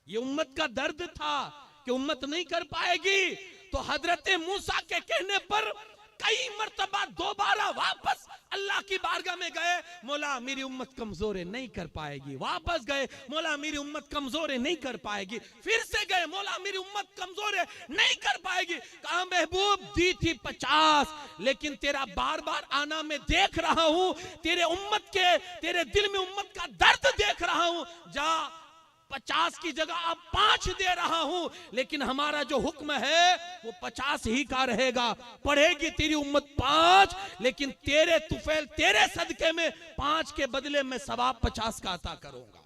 ये उम्मत का दर्द था कि उम्मत नहीं कर पाएगी, तो हजरत मूसा के कहने पर कई मर्तबा दोबारा वापस अल्लाह की बारगाह में गए, मौला मेरी उम्मत कमजोर है, नहीं कर पाएगी। वापस गए, मौला मेरी उम्मत कमजोर है, नहीं कर पाएगी। फिर से गए, मौला मेरी उम्मत कमजोर है, नहीं कर पाएगी। कहा महबूब दी थी 50, लेकिन तेरा बार बार आना मैं देख रहा हूं, तेरे दिल में उम्मत का दर्द देख रहा हूं। जा 50 की जगह अब 5 दे रहा हूं, लेकिन हमारा जो हुक्म है वो 50 ही का रहेगा। पढ़ेगी तेरी उम्मत 5, लेकिन तेरे तुफैल, तेरे सदके में 5 के बदले में सवाब 50 का अता करूंगा।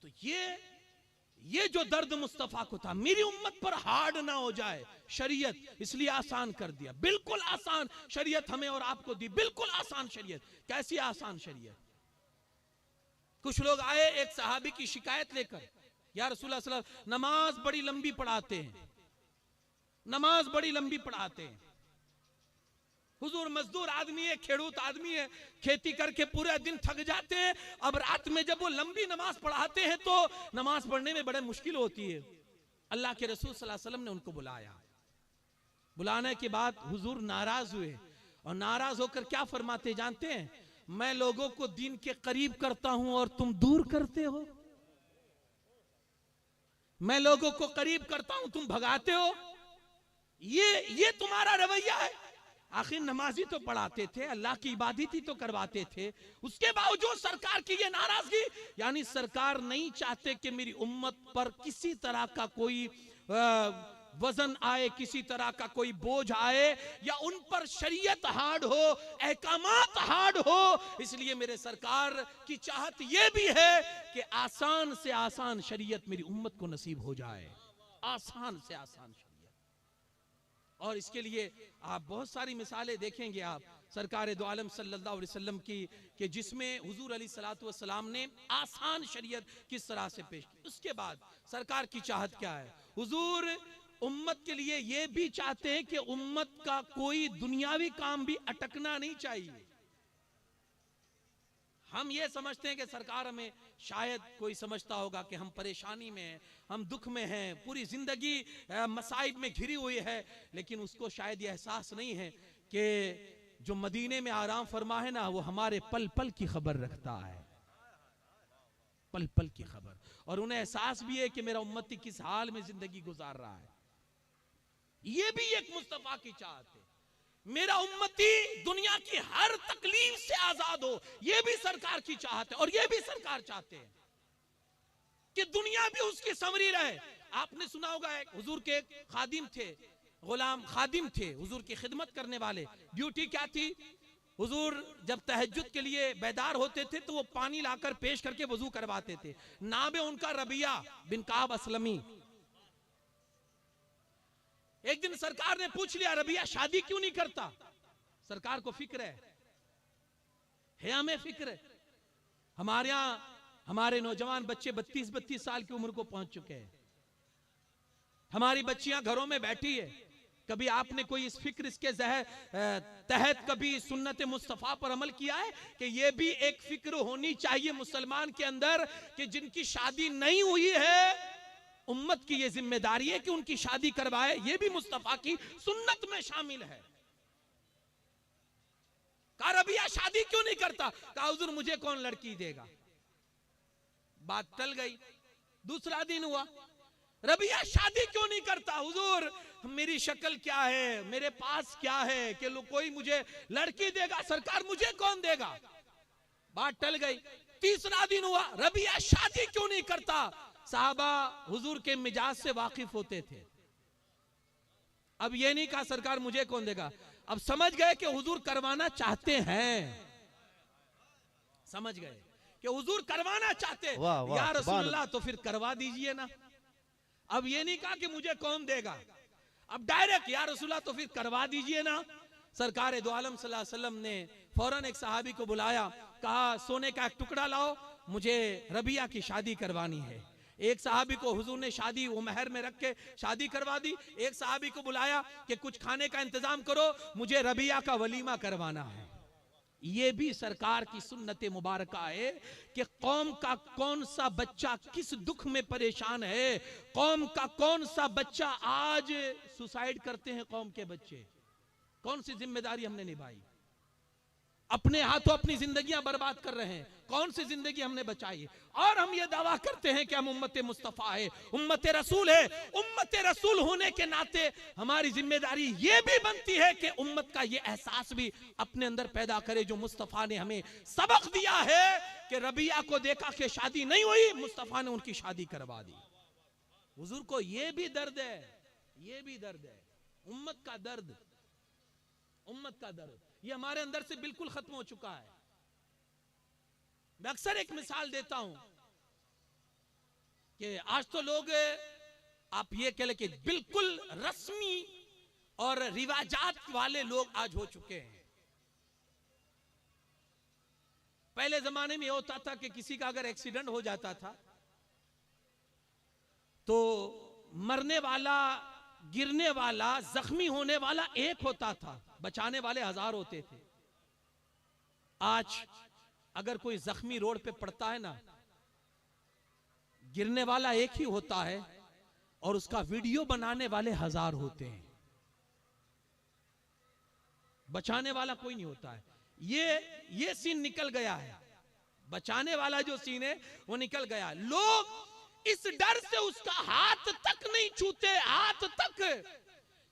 तो ये जो दर्द मुस्तफा को था, मेरी उम्मत पर हार्ड ना हो जाए, शरीयत इसलिए आसान कर दिया। बिल्कुल आसान शरीयत हमें और आपको दी, बिल्कुल आसान शरीयत। कैसी आसान शरीयत? कुछ लोग आए एक सहाबी की शिकायत लेकर, या रसूलुल्लाह सल्लल्लाहु अलैहि वसल्लम नमाज बड़ी लंबी पढ़ाते हैं, नमाज बड़ी लंबी पढ़ाते हैं। हुजूर मजदूर आदमी है, खेड़ूत आदमी है, खेती करके पूरे दिन थक जाते हैं। अब रात में जब वो लंबी नमाज पढ़ाते हैं तो नमाज पढ़ने में बड़े मुश्किल होती है। अल्लाह के रसूल सल्लल्लाहु अलैहि वसल्लम ने उनको बुलाया। बुलाने के बाद हुजूर नाराज हुए, और नाराज होकर क्या फरमाते जानते हैं? मैं लोगों को दीन के करीब करता हूं और तुम दूर करते हो। मैं लोगों को करीब करता हूं, तुम भगाते हो। ये तुम्हारा रवैया है। आखिर नमाजी तो पढ़ाते थे, अल्लाह की इबादत ही तो करवाते थे, उसके बावजूद सरकार की ये नाराजगी। यानी सरकार नहीं चाहते कि मेरी उम्मत पर किसी तरह का कोई वजन आए, किसी तरह का कोई बोझ आए, या उन पर शरीयत हार्ड हो, अहकामात हार्ड हो। इसलिए मेरे सरकार की चाहत यह भी है कि आसान से आसान शरीयत मेरी उम्मत को नसीब हो जाए, आसान से आसान शरीयत। और इसके लिए आप बहुत सारी मिसालें देखेंगे आप सरकार दो आलम सल्लल्लाहु अलैहि वसल्लम की, कि जिसमें हुजूर अलैहि सलातो व सलाम ने आसान शरीयत किस तरह से पेश की। उसके बाद सरकार की चाहत क्या है? हुजूर उम्मत के लिए ये भी चाहते हैं कि उम्मत का कोई दुनियावी काम भी अटकना नहीं चाहिए। हम ये समझते हैं कि सरकार हमें, शायद कोई समझता होगा कि हम परेशानी में हैं, हम दुख में हैं, पूरी जिंदगी मसाइब में घिरी हुई है, लेकिन उसको शायद ये एहसास नहीं है कि जो मदीने में आराम फरमा है ना, वो हमारे पल पल की खबर रखता है, पल पल की खबर। और उन्हें एहसास भी है कि मेरा उम्मती किस हाल में जिंदगी गुजार रहा है। ये भी एक मुस्तफा की चाहत है, मेरा उम्मती दुनिया की हर तकलीफ से आजाद हो। ये भी सरकार की चाहत है, और ये भी सरकार चाहते हैं कि दुनिया भी उसकी संवरी रहे। आपने सुना होगा, एक हुजूर के एक खादिम थे, गुलाम खादिम थे, हुजूर की खिदमत करने वाले। ड्यूटी क्या थी? हुजूर जब तहज्जुद के लिए बेदार होते थे तो वो पानी लाकर पेश करके वजू करवाते थे। नाम है उनका रबिया बिन काब असलमी। एक दिन सरकार ने पूछ लिया, रबिया शादी क्यों नहीं करता? सरकार को फिक्र है हमें फिक्र है। हमारे यहां हमारे नौजवान बच्चे 32-32 साल की उम्र को पहुंच चुके हैं। हमारी बच्चियां घरों में बैठी है। कभी आपने कोई इस फिक्र इसके तहत कभी सुन्नत मुस्तफा पर अमल किया है कि यह भी एक फिक्र होनी चाहिए मुसलमान के अंदर कि जिनकी शादी नहीं हुई है, उम्मत की यह जिम्मेदारी है कि उनकी शादी करवाए। यह भी मुस्तफा की सुन्नत में शामिल है। कहा रबिया शादी क्यों नहीं करता? कहा हुजूर मुझे कौन लड़की देगा। बात टल गई। दूसरा दिन हुआ, रबिया शादी क्यों नहीं करता? हुजूर मेरी शक्ल क्या है, मेरे पास क्या है कि कोई मुझे लड़की देगा? सरकार मुझे कौन देगा? बात टल गई। तीसरा दिन हुआ, रबिया शादी क्यों नहीं करता? साहबा हुजूर के मिजाज से वाकिफ होते थे। अब ये नहीं कहा सरकार मुझे कौन देगा, अब समझ गए कि हुजूर करवाना चाहते हैं, समझ गए कि हुजूर करवाना चाहते हैं। या रसूलल्लाह तो फिर करवा दीजिए ना। अब ये नहीं कहा कि मुझे कौन देगा, अब डायरेक्ट या रसूलल्लाह तो फिर करवा दीजिए ना। सरकार दो आलम सल्लल्लाहु अलैहि वसल्लम ने फौरन एक सहाबी को बुलाया, कहा सोने का एक टुकड़ा लाओ मुझे रबिया की शादी करवानी है। एक सहाबी को हुजूर ने शादी वो महर में रख के शादी करवा दी। एक सहाबी को बुलाया कि कुछ खाने का इंतजाम करो, मुझे रबिया का वलीमा करवाना है। ये भी सरकार की सुन्नत मुबारक है कि कौम का कौन सा बच्चा किस दुख में परेशान है, कौम का कौन सा बच्चा आज सुसाइड करते हैं, कौम के बच्चे, कौन सी जिम्मेदारी हमने निभाई? अपने हाथों अपनी जिंदगियां बर्बाद कर रहे हैं, कौन सी जिंदगी हमने बचाई? और हम ये दावा करते हैं कि हम उम्मत मुस्तफा है, उम्मत रसूल है। उम्मत रसूल होने के नाते हमारी जिम्मेदारी ये भी बनती है कि उम्मत का ये एहसास भी अपने अंदर पैदा करे जो मुस्तफा ने हमें सबक दिया है कि रबिया को देखा कि शादी नहीं हुई, मुस्तफा ने उनकी शादी करवा दी। हुजूर को ये भी दर्द है, ये भी दर्द है, उम्मत का दर्द, उम्मत का दर्द ये हमारे अंदर से बिल्कुल खत्म हो चुका है। मैं अक्सर एक मिसाल देता हूं कि आज तो लोग आप ये कह ले कि बिल्कुल रस्मी और रिवाजात वाले लोग आज हो चुके हैं। पहले जमाने में ये होता था कि किसी का अगर एक्सीडेंट हो जाता था तो मरने वाला, गिरने वाला, जख्मी होने वाला एक होता था, बचाने वाले हजार होते थे। आज अगर कोई जख्मी रोड पे पड़ता है ना, गिरने वाला एक ही होता है और उसका वीडियो बनाने वाले हजार होते हैं, बचाने वाला कोई नहीं होता है। ये सीन निकल गया है, बचाने वाला जो सीन है वो निकल गया। लोग इस डर से उसका हाथ तक नहीं छूते, हाथ तक,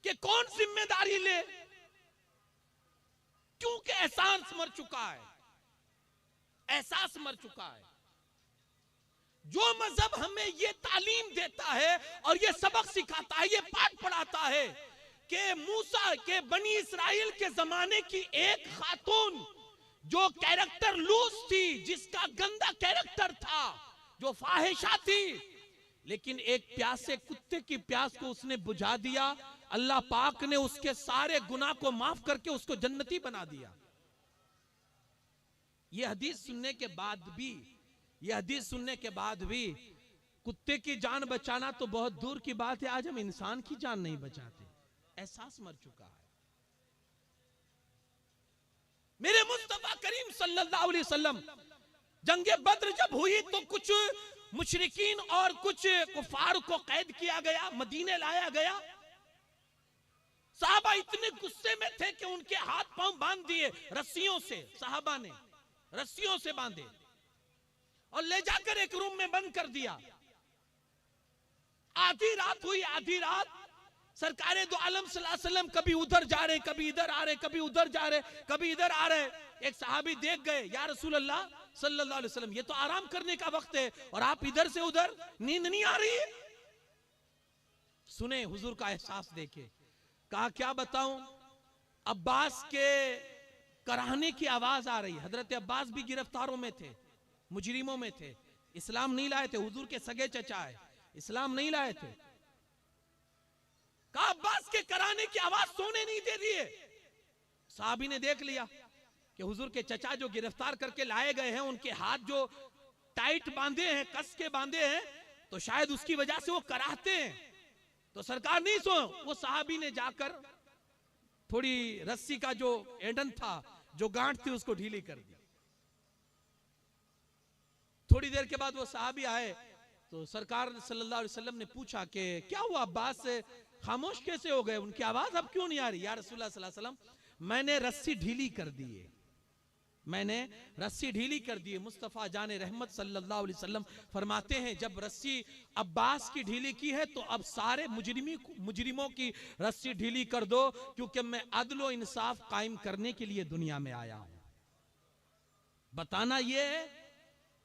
कि कौन जिम्मेदारी ले, क्योंकि एहसास मर चुका है, एहसास मर चुका है। जो मजहब हमें ये तालीम देता है और ये सबक सिखाता है, ये पाठ पढ़ाता है कि मूसा के बनी इस्राइल के जमाने की एक खातून जो कैरेक्टर लूज थी, जिसका गंदा कैरेक्टर था, जो फाहिशा थी, लेकिन एक प्यासे कुत्ते की प्यास को उसने बुझा दिया, अल्लाह पाक ने उसके सारे गुनाह को माफ करके उसको जन्नती बना दिया। यह हदीस सुनने के बाद भी, यह हदीस सुनने के बाद भी कुत्ते की जान बचाना तो बहुत दूर की बात है, आज हम इंसान की जान नहीं बचाते। एहसास मर चुका है। मेरे मुस्तफा करीम सल्लल्लाहु अलैहि वसल्लम, जंगे बद्र जब हुई तो कुछ मुशरिकीन और कुछ कुफार को कैद किया गया, मदीने लाया गया। साहबा इतने गुस्से में थे कि उनके हाथ पांव बांध दिए रस्सियों से, साहबा ने रस्सियों से बांधे और ले जाकर एक रूम में बंद कर दिया। आधी रात हुई, आधी रात सरकारे दो आलम सल्लल्लाहु अलैहि वसल्लम कभी उधर जा रहे, कभी इधर आ रहे, कभी उधर जा रहे, कभी इधर आ रहे। एक सहाबी देख गए, या रसूल अल्लाह सल्लल्लाहु अलैहि वसल्लम, ये तो आराम करने का वक्त है और आप इधर से उधर, नींद नहीं आ रही है? सुने हुजूर का एहसास देखे, कहा क्या बताऊं, अब्बास के कराहने की आवाज आ रही। हजरत अब्बास भी गिरफ्तारों में थे, मुजरिमों में थे, इस्लाम नहीं लाए थे, हुजूर के सगे चचा है, इस्लाम नहीं लाए थे। कहा अब्बास के कराने की आवाज सोने नहीं दे रही है। साहबी ने देख लिया कि हुजूर के चचा जो गिरफ्तार करके लाए गए हैं, उनके हाथ जो टाइट बांधे हैं, कस के बांधे हैं, तो शायद उसकी वजह से वो कराहते हैं। तो सरकार नहीं सो, वो साहबी ने जाकर थोड़ी रस्सी का जो एंडन था, जो गांठ थी, उसको ढीली कर दी। थोड़ी देर के बाद वो साहबी आए तो सरकार सल्लल्लाहु अलैहि वसल्लम ने पूछा कि क्या हुआ, अब्बास खामोश कैसे हो गए, उनकी आवाज अब क्यों नहीं आ रही? या रसूलुल्लाह सल्लल्लाहु अलैहि वसल्लम, मैंने रस्सी ढीली कर दी है, मैंने रस्सी ढीली कर दी है। मुस्तफा जाने रहमत सल्लल्लाहु अलैहि वसल्लम फरमाते हैं, जब रस्सी अब्बास की ढीली की है तो अब सारे मुजरिमों की रस्सी ढीली कर दो, क्योंकि मैं अदल व इंसाफ कायम करने के लिए दुनिया में आया हूं। बताना ये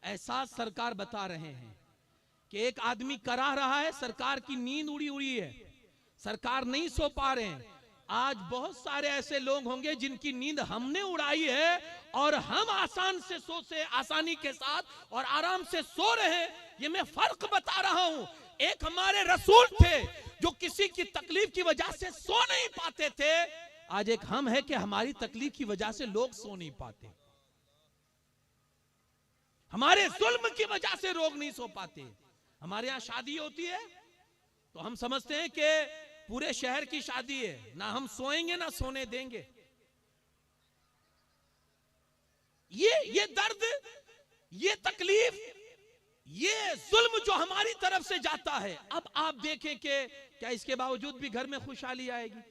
एहसास सरकार बता रहे हैं कि एक आदमी कराह रहा है, सरकार की नींद उड़ी हुई है, सरकार नहीं सो पा रहे हैं। आज बहुत सारे ऐसे लोग होंगे जिनकी नींद हमने उड़ाई है और हम आसानी के साथ और आराम से सो रहे हैं। ये मैं फर्क बता रहा हूं। एक हमारे रसूल थे जो किसी की तकलीफ की वजह से सो नहीं पाते थे, आज एक हम है कि हमारी तकलीफ की वजह से लोग सो नहीं पाते। हमारे जुल्म की वजह से लोग नहीं सो पाते। हमारे यहां शादी होती है तो हम समझते हैं कि पूरे शहर की शादी है, ना हम सोएंगे ना सोने देंगे। ये दर्द, ये तकलीफ, ये जुल्म जो हमारी तरफ से जाता है, अब आप देखें कि क्या इसके बावजूद भी घर में खुशहाली आएगी?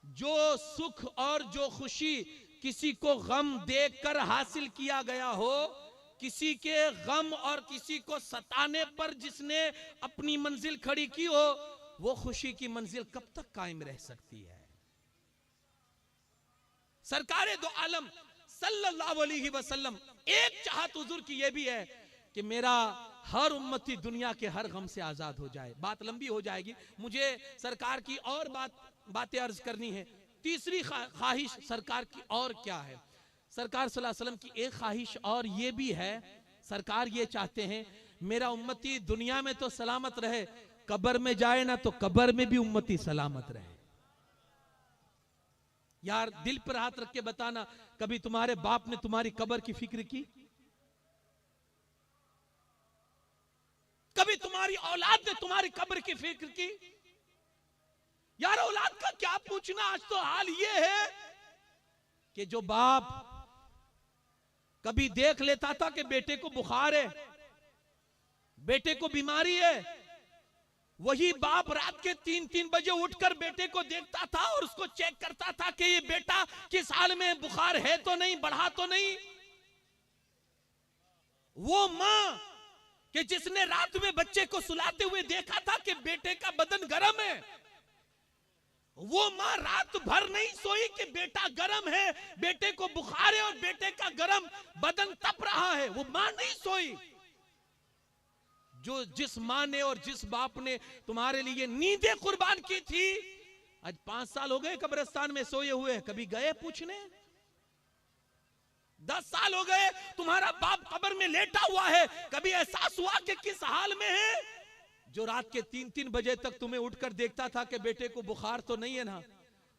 जो सुख और जो खुशी किसी को गम देकर हासिल किया गया हो, किसी के गम और किसी को सताने पर जिसने अपनी मंजिल खड़ी की हो, वो खुशी की मंजिल कब तक कायम रह सकती है? सरकारे दो आलम सल्लल्लाहु अलैहि वसल्लम एक चाहत हुजूर की यह भी है कि मेरा हर उम्मती दुनिया के हर गम से आजाद हो जाए। बात लंबी हो जाएगी, मुझे सरकार की और बातें अर्ज करनी है। तीसरी ख्वाहिश सरकार की और क्या है? सरकार सल्लल्लाहु अलैहि वसल्लम की एक ख्वाहिश और ये भी है, सरकार ये चाहते हैं मेरा उम्मती दुनिया में तो सलामत रहे, कब्र में जाए ना तो कब्र में भी उम्मती सलामत रहे। यार दिल पर हाथ रख के बताना, कभी तुम्हारे बाप ने तुम्हारी कब्र की फिक्र की? कभी तुम्हारी औलाद ने तुम्हारी कब्र की फिक्र की? यार औलाद का क्या पूछना, आज तो हाल ये है कि जो बाप कभी देख लेता था कि बेटे को बुखार है, बेटे को बीमारी है, वही बाप रात के 3-3 बजे उठकर बेटे को देखता था और उसको चेक करता था कि ये बेटा किस हाल में, बुखार है तो नहीं, बढ़ा तो नहीं। वो मां कि जिसने रात में बच्चे को सुलाते हुए देखा था कि बेटे का बदन गर्म है, वो मां रात भर नहीं सोई कि बेटा गर्म है, बेटे को बुखार है और बेटे का गर्म बदन तप रहा है, वो मां नहीं सोई। जिस मां ने और जिस बाप ने तुम्हारे लिए नींदें कुर्बान की थी, आज 5 साल हो गए कब्रिस्तान में सोए हुए, कभी गए पूछने? 10 साल हो गए तुम्हारा बाप कब्र में लेटा हुआ है, कभी एहसास हुआ कि किस हाल में है? जो रात के 3-3 बजे तक तुम्हें उठकर देखता था कि बेटे को बुखार तो नहीं है ना,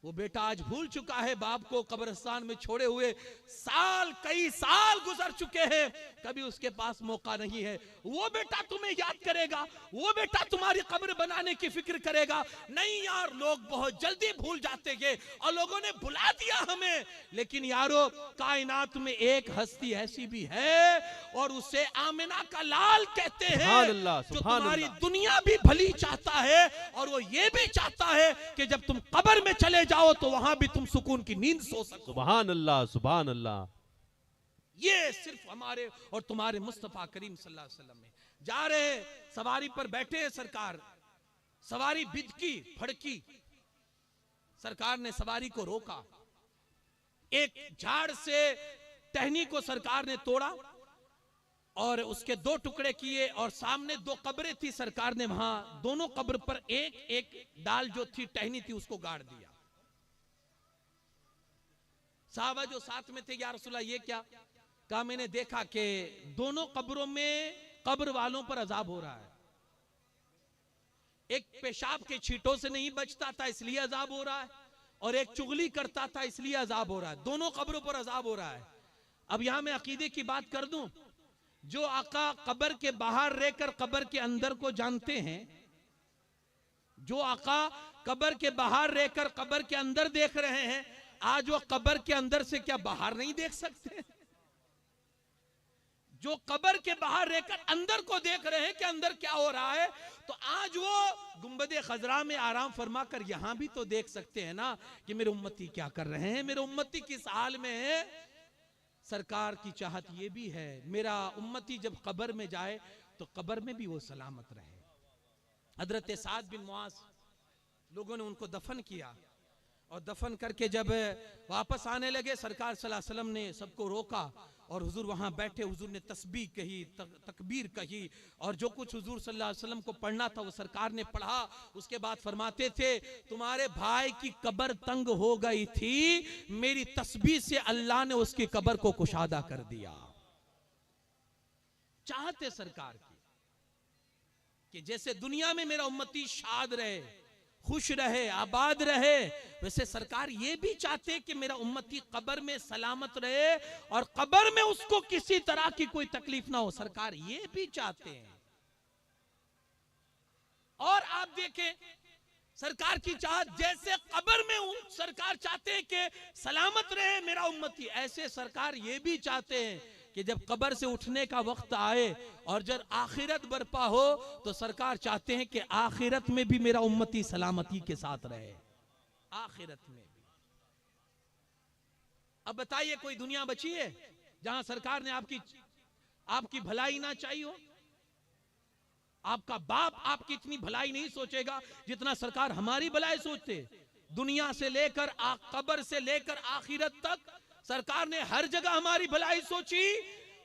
वो बेटा आज भूल चुका है बाप को कब्रिस्तान में छोड़े हुए। कई साल गुजर चुके हैं, कभी उसके पास मौका नहीं है। वो बेटा तुम्हें याद करेगा, वो बेटा तुम्हारी कब्र बनाने की फिक्र करेगा? नहीं यार, लोग बहुत जल्दी भूल जाते हैं और लोगों ने भुला दिया हमें। लेकिन यारो, कायनात में एक हस्ती ऐसी भी है और उसे आमिना का लाल कहते हैं, जो तुम्हारी दुनिया भी भली चाहता है और वो ये भी चाहता है कि जब तुम कब्र में चले जाओ तो वहां भी तुम सुकून की नींद सो सको। सुभान अल्लाह, सुभान अल्लाह। ये सिर्फ हमारे और तुम्हारे मुस्तफा करीम सल्लल्लाहु अलैहि वसल्लम में। जा रहे सवारी पर बैठे हैं सरकार, सवारी बिदकी फड़की, सरकार ने सवारी को रोका, एक झाड़ से टहनी को सरकार ने तोड़ा और उसके 2 टुकड़े किए और सामने 2 कब्रें थी, सरकार ने वहां दोनों कब्र पर एक एक डाल जो थी टहनी थी उसको गाड़ दिया। साहबा जो साथ में थे, या रसूलल्लाह ये क्या? कहा मैंने देखा कि दोनों कब्रों में कब्र वालों पर अजाब हो रहा है। एक पेशाब के छींटों से नहीं बचता था इसलिए अजाब हो रहा है, और एक चुगली करता था इसलिए अजाब हो रहा है। दोनों कब्रों पर अजाब हो रहा है। अब यहां मैं अकीदे की बात कर दूं, जो आका कब्र के बाहर रहकर कब्र के अंदर को जानते हैं, जो आका कब्र के बाहर रहकर कब्र के अंदर देख रहे हैं, आज वो कब्र के अंदर से क्या बाहर नहीं देख सकते? जो कब्र के बाहर रहकर अंदर को देख रहे हैं कि अंदर क्या हो रहा है, तो आज वो गुंबदे खजरा में आराम फरमा कर यहां भी तो देख सकते हैं ना कि मेरे उम्मती क्या कर रहे हैं, मेरे उम्मती किस हाल में है। सरकार की चाहत ये भी है, मेरा उम्मती जब कब्र में जाए तो कब्र में भी वो सलामत रहे। हजरत साद बिन मुआज, लोगों ने उनको दफन किया और दफन करके जब वापस आने लगे, सरकार सल्लल्लाहु अलैहि वसल्लम ने सबको रोका और हुजूर वहां बैठे, हुजूर ने तस्बीह कही, तकबीर कही और जो कुछ हुजूर सल्लल्लाहु अलैहि वसल्लम को पढ़ना था वो सरकार ने पढ़ा। उसके बाद फरमाते थे, तुम्हारे भाई की कब्र तंग हो गई थी, मेरी तस्बीह से अल्लाह ने उसकी कब्र को कुशादा कर दिया। चाहते सरकार की कि जैसे दुनिया में मेरा उम्मती शाद रहे, खुश रहे, आबाद रहे। वैसे सरकार ये भी चाहते कि मेरा उम्मती कब्र में सलामत रहे और कब्र में उसको किसी तरह की कोई तकलीफ ना हो, सरकार ये भी चाहते हैं। और आप देखें सरकार की चाहत जैसे कब्र में सरकार चाहते हैं कि सलामत रहे मेरा उम्मती, ऐसे सरकार ये भी चाहते हैं कि जब कब्र से उठने का वक्त आए और जब आखिरत बर्पा हो तो सरकार चाहते हैं कि आखिरत में भी मेरा उम्मती सलामती के साथ रहे, आखिरत में भी। अब बताइए कोई दुनिया बची है जहां सरकार ने आपकी भलाई ना चाहिए हो? आपका बाप आपकी इतनी भलाई नहीं सोचेगा जितना सरकार हमारी भलाई सोचते। दुनिया से लेकर कब्र से लेकर आखिरत तक सरकार ने हर जगह हमारी भलाई सोची।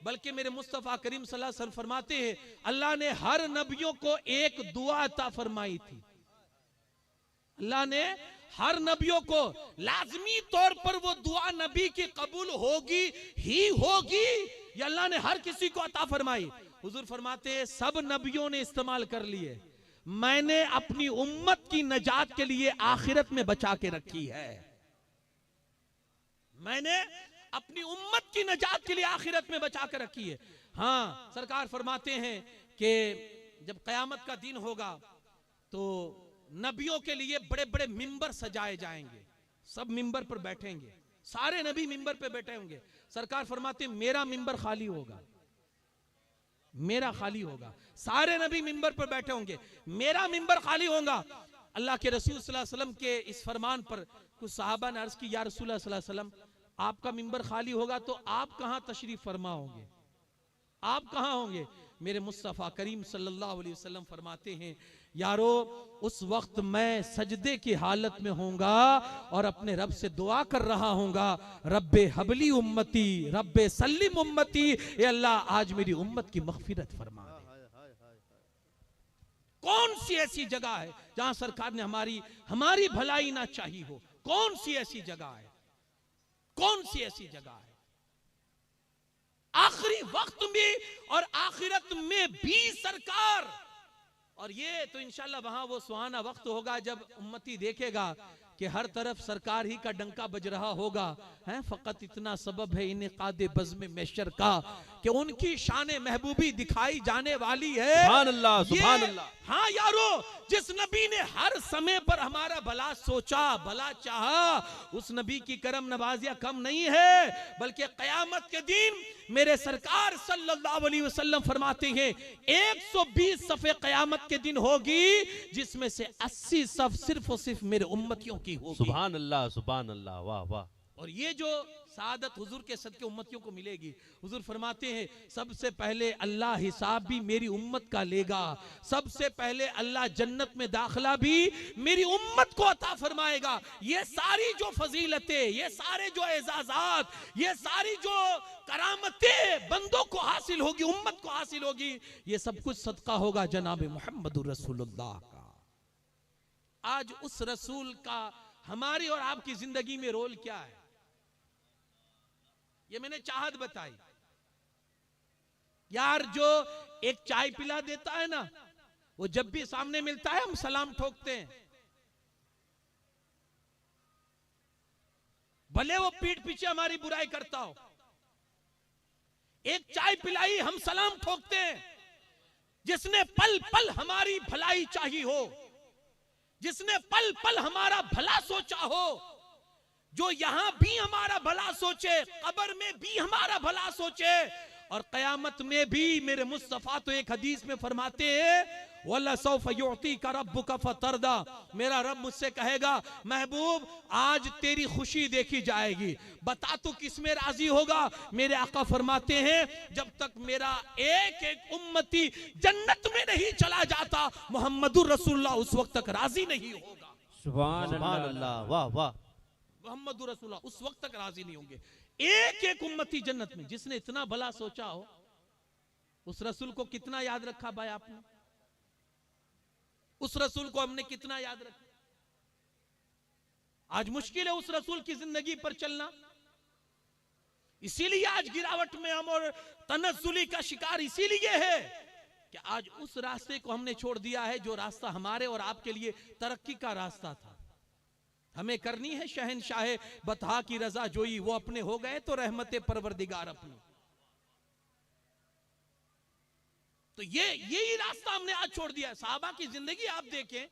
बल्कि मेरे मुस्तफा करीम सल्लल्लाहु अलैहि वसल्लम फरमाते हैं अल्लाह ने हर नबियों को एक दुआ अता फरमाई थी। अल्लाह ने हर नबियों को लाजमी तौर पर वो दुआ नबी की कबूल होगी ही होगी, ये अल्लाह ने हर किसी को अता फरमाई। हुजूर फरमाते हैं सब नबियों ने इस्तेमाल कर लिए, मैंने अपनी उम्मत की नजात के लिए आखिरत में बचा के रखी है। मैंने अपनी उम्मत की नजात के लिए आखिरत में बचा के रखी है। हाँ, सरकार फरमाते हैं कि जब कयामत का दिन होगा तो नबियों के लिए बड़े बड़े मिंबर सजाए जाएंगे, सब मिंबर पर बैठेंगे, सारे नबी मिंबर पर बैठे होंगे। सरकार फरमाते हैं मेरा मिंबर खाली होगा, मेरा खाली होगा, सारे नबी मिंबर पर बैठे होंगे, मेरा मिंबर खाली होगा। अल्लाह के रसूल सल्लल्लाहु अलैहि वसल्लम के इस फरमान पर कुछ सहाबा ने अर्ज की या रसूलुल्लाह सल्लल्लाहु अलैहि वसल्लम आपका मिंबर खाली होगा तो आप कहां तशरीफ फरमा होंगे, आप कहां होंगे? मेरे मुस्तफा करीम सल्लल्लाहु अलैहि वसल्लम फरमाते हैं यारो उस वक्त मैं सजदे की हालत में होऊंगा और अपने रब से दुआ कर रहा होऊंगा रब्बे हबली उम्मती रब्बे सल्लिम उम्मती, ए अल्लाह आज मेरी उम्मत की मगफिरत फरमा दे। कौन सी ऐसी जगह है जहां सरकार ने हमारी भलाई ना चाहिए हो? कौन सी ऐसी जगह है? कौन सी ऐसी जगह है? आखिरी वक्त में और आखिरत में भी सरकार, और ये तो इंशाल्लाह वहां वो सुहाना वक्त होगा जब उम्मती देखेगा कि हर तरफ सरकार ही का डंका बज रहा होगा। है फकत इतना सबब है इनेकादे बज़्म महशर का कि उनकी शान महबूबी दिखाई जाने वाली है। सुभान अल्लाह, सुभान अल्लाह। हाँ यारो, जिस नबी ने हर समय पर हमारा भला सोचा, भला चाहा, उस नबी की करम नवाजियां कम नहीं है। बल्कि कयामत के दिन मेरे सरकार सल्लल्लाहु अलैहि वसल्लम फरमाते हैं 120 सफ़े कयामत के दिन होगी जिसमें से 80 सफ़ सिर्फ और सिर्फ मेरे उम्मतियों की होगी। सुभान अल्लाह, सुभान अल्लाह, वाह वाह। और ये जो सादत हुजूर के सदके उम्मतियों को मिलेगी, हुजूर फरमाते हैं सबसे पहले अल्लाह हिसाब भी मेरी उम्मत का लेगा, सबसे पहले अल्लाह जन्नत में दाखिला भी मेरी उम्मत को अता फरमाएगा। ये सारी जो फजीलतें, ये सारे जो एजाजात, ये सारी जो करामतें बंदों को हासिल होगी, उम्मत को हासिल होगी, ये सब कुछ सदका होगा जनाब मुहम्मदुर रसूलुल्लाह का। आज उस रसूल का हमारी और आपकी जिंदगी में रोल क्या है, ये मैंने चाहत बताई। यार जो एक चाय पिला देता है ना, वो जब भी सामने मिलता है हम सलाम ठोकते हैं, भले वो पीठ पीछे हमारी बुराई करता हो। एक चाय पिलाई हम सलाम ठोकते हैं। जिसने पल पल हमारी भलाई चाहिए हो, जिसने पल पल हमारा भला सोचा हो, जो यहां भी हमारा भला सोचे, कब्र में भी हमारा भला सोचे और कयामत में भी। मेरे मुस्तफा तो एक हदीस में फरमाते हैं वल्ला सौफ युअतीका रब्बुका फतरदा, मेरा रब मुझसे कहेगा महबूब आज तेरी खुशी देखी जाएगी, बता तू किस में राजी होगा। मेरे आका फरमाते हैं जब तक मेरा एक एक उम्मती जन्नत में नहीं चला जाता मुहम्मदुर रसूलुल्लाह उस वक्त तक राजी नहीं होगा। सुभान अल्लाह, वाह वाह। मुहम्मदुर रसूलुल्लाह उस वक्त तक राजी नहीं होंगे। एक एक उम्मती जन्नत में। जिसने इतना भला सोचा हो, उस रसूल को कितना याद रखा भाई आपने? उस रसूल को हमने कितना याद रखा? आज मुश्किल है उस रसूल की जिंदगी पर चलना। इसीलिए आज गिरावट में हम और तनज़्ज़ुली का शिकार इसीलिए है कि आज उस रास्ते को हमने छोड़ दिया है जो रास्ता हमारे और आपके लिए तरक्की का रास्ता था। हमें करनी है शहनशाह बतहा की रजा जोई, वो अपने हो गए तो रहमत परवरदिगार अपनी। तो यही रास्ता हमने आज छोड़ दिया। साहबा की जिंदगी आप देखें,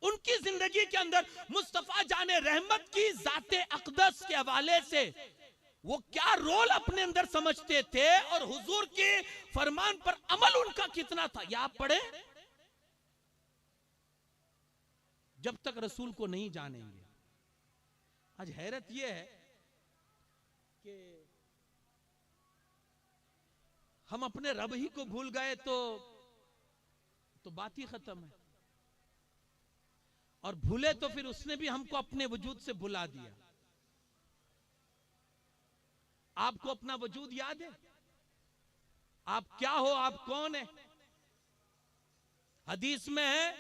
उनकी जिंदगी के अंदर मुस्तफा जाने रहमत की जाते अक़दस के हवाले से वो क्या रोल अपने अंदर समझते थे और हुजूर के फरमान पर अमल उनका कितना था, ये आप पढ़े। जब तक रसूल को नहीं जानेंगे। आज हैरत यह है कि हम अपने रब ही को भूल गए तो बात ही खत्म है। और भूले तो फिर उसने भी हमको अपने वजूद से भुला दिया। आपको अपना वजूद याद है? आप क्या हो, आप कौन है? हदीस में है,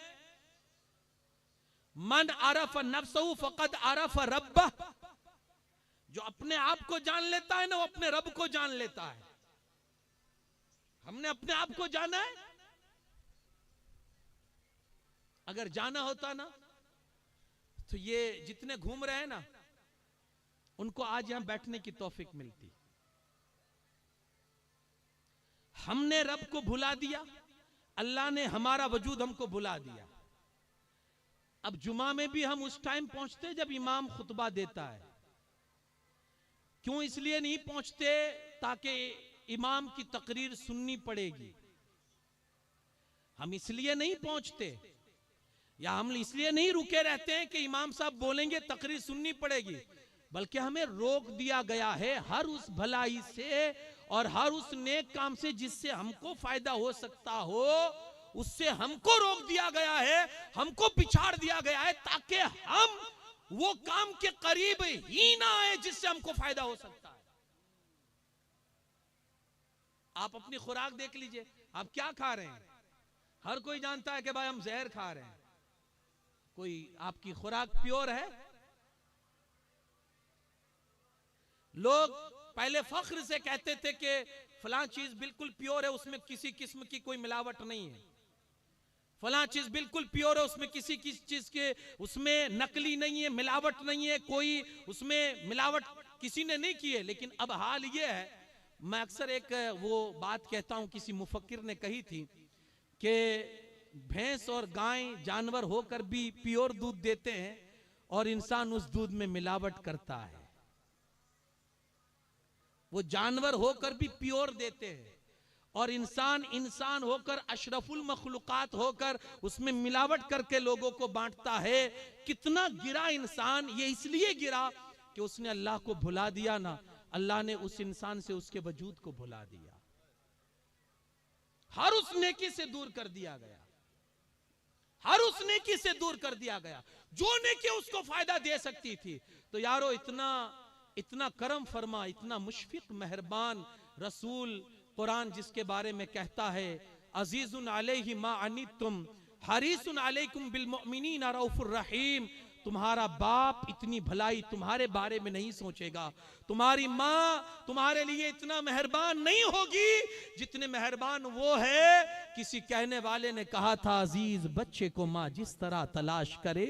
मन आरफ नफ्सहू फकद आरफ रब्बह। जो अपने आप को जान लेता है ना, वो अपने रब को जान लेता है। हमने अपने आप को जाना है? अगर जाना होता ना तो ये जितने घूम रहे हैं ना, उनको आज यहां बैठने की तौफीक मिलती। हमने रब को भुला दिया, अल्लाह ने हमारा वजूद हमको भुला दिया। अब जुमा में भी हम उस टाइम पहुंचते जब इमाम खुतबा देता है। क्यों इसलिए नहीं पहुंचते? ताकि इमाम की तकरीर सुननी पड़ेगी। हम इसलिए नहीं पहुंचते, या हम इसलिए नहीं रुके रहते हैं कि इमाम साहब बोलेंगे तकरीर सुननी पड़ेगी, बल्कि हमें रोक दिया गया है हर उस भलाई से और हर उस नेक काम से जिससे हमको फायदा हो सकता हो, उससे हमको रोक दिया गया है, हमको पिछाड़ दिया गया है, ताकि हम वो काम के करीब ही ना आए जिससे हमको फायदा हो सकता है। आप अपनी खुराक देख लीजिए, आप क्या खा रहे हैं? हर कोई जानता है कि भाई हम जहर खा रहे हैं। कोई आपकी खुराक प्योर है? लोग पहले फख्र से कहते थे कि फलां चीज बिल्कुल प्योर है, उसमें किसी किस्म की कोई मिलावट नहीं है। फलां चीज बिल्कुल प्योर है, उसमें किसी चीज के उसमें नकली नहीं है, मिलावट नहीं है, कोई उसमें मिलावट किसी ने नहीं की है। लेकिन अब हाल ये है, मैं अक्सर एक वो बात कहता हूं, किसी मुफक्किर ने कही थी कि भैंस और गाय जानवर होकर भी प्योर दूध देते हैं और इंसान उस दूध में मिलावट करता है। वो जानवर होकर भी प्योर देते हैं और इंसान होकर अशरफुल मखलूकात होकर उसमें मिलावट करके लोगों को बांटता है। कितना गिरा इंसान! ये इसलिए गिरा कि उसने अल्लाह को भुला दिया ना, अल्लाह ने उस इंसान से उसके वजूद को भुला दिया, हर उस नेकी से दूर कर दिया गया, हर उस नेकी से दूर कर दिया गया जो नेकी उसको फायदा दे सकती थी। तो यारो इतना करम फरमा, इतना मुशफिक मेहरबान रसूल, कुरान जिसके बारे में कहता है अजीजुन अलैहि मा अनितुम हरीसुन अलैकुम बिल मुमिनीना रऊफुर रहीम। तुम्हारा बाप इतनी भलाई तुम्हारे बारे में नहीं सोचेगा, तुम्हारी माँ तुम्हारे लिए इतना मेहरबान नहीं होगी जितने मेहरबान वो है। किसी कहने वाले ने कहा था, अजीज बच्चे को माँ जिस तरह तलाश करे,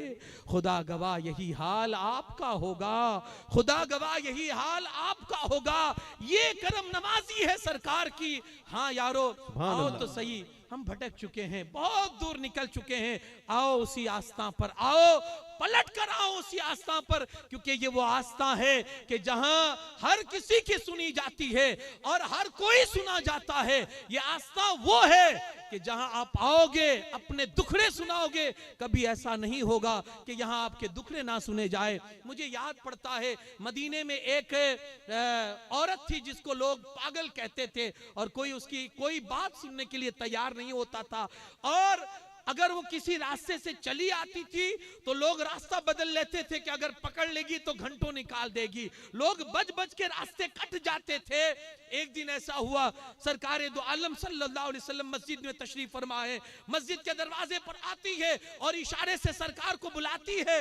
खुदा गवाह यही हाल आपका होगा, खुदा गवाह यही हाल आपका होगा। ये करम नवाजी है सरकार की। हाँ यारो, आओ तो सही, हम भटक चुके हैं, बहुत दूर निकल चुके हैं, आओ उसी आस्था पर आओ, पलट कर आओ उसी आस्था पर, क्योंकि ये वो आस्था है कि जहां हर किसी की सुनी जाती है और हर कोई सुना जाता है। ये आस्था वो है कि जहां आप आओगे अपने दुखड़े सुनाओगे, कभी ऐसा नहीं होगा कि यहां आपके दुखड़े ना सुने जाए। मुझे याद पड़ता है, मदीने में एक औरत थी जिसको लोग पागल कहते थे और कोई उसकी कोई बात सुनने के लिए तैयार नहीं होता था, और अगर वो किसी रास्ते से चली आती थी तो लोग रास्ता बदल लेते थे कि अगर पकड़ लेगी तो घंटों निकाल देगी। लोग बच बच के रास्ते कट जाते थे। एक दिन ऐसा हुआ, सरकार दो आलम सल्लल्लाहु अलैहि वसल्लम मस्जिद में तशरीफ फरमा है, मस्जिद के दरवाजे पर आती है और इशारे से सरकार को बुलाती है।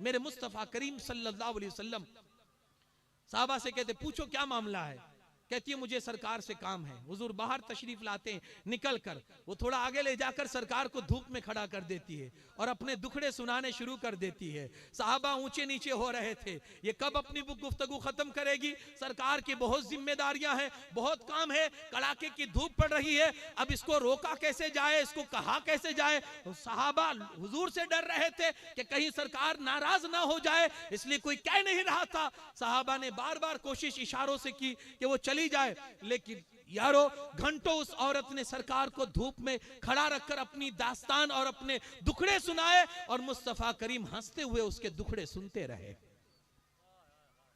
मेरे मुस्तफा करीम सल्लल्लाहु अलैहि वसल्लम साहबा से कहते, पूछो क्या मामला है? कहती है मुझे सरकार से काम है। हुजूर बाहर तशरीफ लाते हैं, निकल कर वो थोड़ा आगे ले जाकर सरकार को धूप में खड़ा कर देती है और अपने दुखड़े सुनाने शुरू कर देती है। साहबा ऊंचे नीचे हो रहे थे, ये कब अपनी गुफ्तगू खत्म करेगी, सरकार की बहुत जिम्मेदारियां हैं, बहुत काम है, कड़ाके की धूप पड़ रही है, अब इसको रोका कैसे जाए, इसको कहा कैसे जाए। तो साहबा हुजूर से डर रहे थे कि कहीं सरकार नाराज ना हो जाए, इसलिए कोई कह नहीं रहा था। साहबा ने बार बार कोशिश इशारों से की कि वो चली जाए, लेकिन यारो घंटों उस औरत ने सरकार को धूप में खड़ा रखकर अपनी दास्तान और अपने दुखड़े सुनाए और मुस्तफा करीम हंसते हुए उसके दुखड़े सुनते रहे।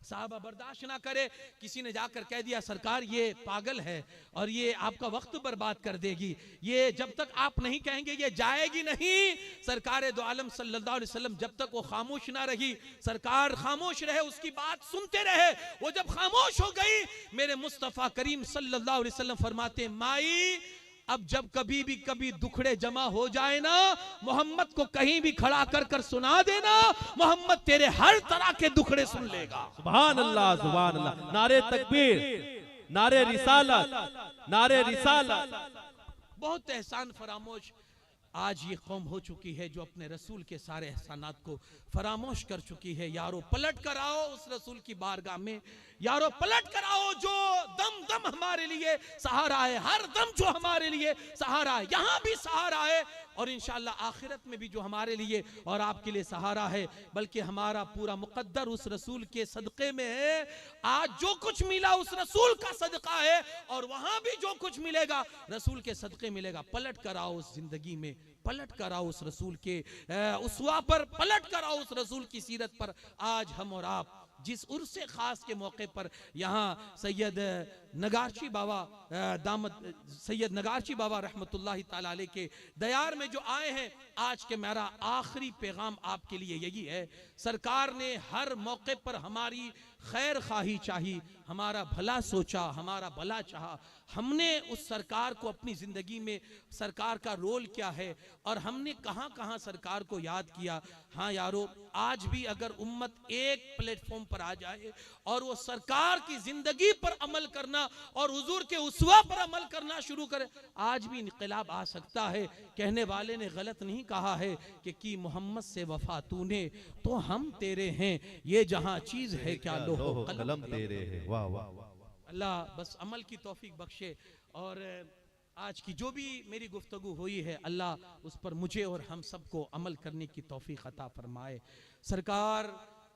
साहबा बर्दाश्त ना करे, किसी ने जाकर कह दिया सरकार ये पागल है और ये आपका वक्त बर्बाद कर देगी, ये जब तक आप नहीं कहेंगे ये जाएगी नहीं। सरकार दो आलम सल्लल्लाहु अलैहि वसल्लम जब तक वो खामोश ना रही, सरकार खामोश रहे, उसकी बात सुनते रहे। वो जब खामोश हो गई, मेरे मुस्तफा करीम सल्लल्लाहु अलैहि वसल्लम फरमाते माई अब जब कभी दुखड़े जमा हो जाए ना, मोहम्मद को कहीं भी खड़ा कर कर सुना देना, मोहम्मद तेरे हर तरह के दुखड़े सुन लेगा। सुभान अल्लाह, सुभान अल्लाह। नारे तकबीर, नारे रिसालत, नारे रिसालत। बहुत एहसान फरामोश आज ये कौम हो चुकी है जो अपने रसूल के सारे एहसानात को फरामोश कर चुकी है। यारो पलट कर आओ उस रसूल की बारगाह में, यारो पलट कर आओ जो दम दम हमारे लिए सहारा है, हर दम जो हमारे लिए सहारा है, यहाँ भी सहारा है और इंशाअल्लाह आखिरत में भी जो हमारे लिए और आपके लिए सहारा है, बल्कि हमारा पूरा मुकद्दर उस रसूल के सदक़े में है। आज जो कुछ मिला उस रसूल का सदका है और वहां भी जो कुछ मिलेगा रसूल के सदक़े मिलेगा। पलट कर आओ उस जिंदगी में, पलट कर आओ उस रसूल के उसवा पर, पलट कर आओ उस रसूल की सीरत पर। आज हम और आप जिस उर्से खास के मौके पर यहाँ सैयद नगारची बाबा दामद सैयद नगारची बाबा रहमतुल्लाहि ताला अलैह के दयार में जो आए हैं, आज के मेरा आखिरी पैगाम आपके लिए यही है। सरकार ने हर मौके पर हमारी खैर खाही चाही, हमारा भला सोचा, हमारा भला चाहा। हमने उस सरकार को अपनी जिंदगी में, सरकार का रोल क्या है और हमने कहां कहां सरकार को याद किया। हाँ यारो, आज भी अगर उम्मत एक प्लेटफॉर्म पर आ जाए और वो सरकार की जिंदगी पर अमल करना और हुजूर के उसवा पर अमल करना शुरू करे, आज भी इनकलाब आ सकता है। कहने वाले ने गलत नहीं कहा है कि मोहम्मद से वफा तूने तो हम तेरे हैं, ये जहां चीज है क्या लोहो कलम तेरे है। वाह वाह वाह। अल्लाह बस अमल की तौफीक बख्शे और आज की जो भी मेरी गुफ्तगू हुई है अल्लाह उस पर मुझे और हम सबको अमल करने की तौफीक अता फरमाए। सरकार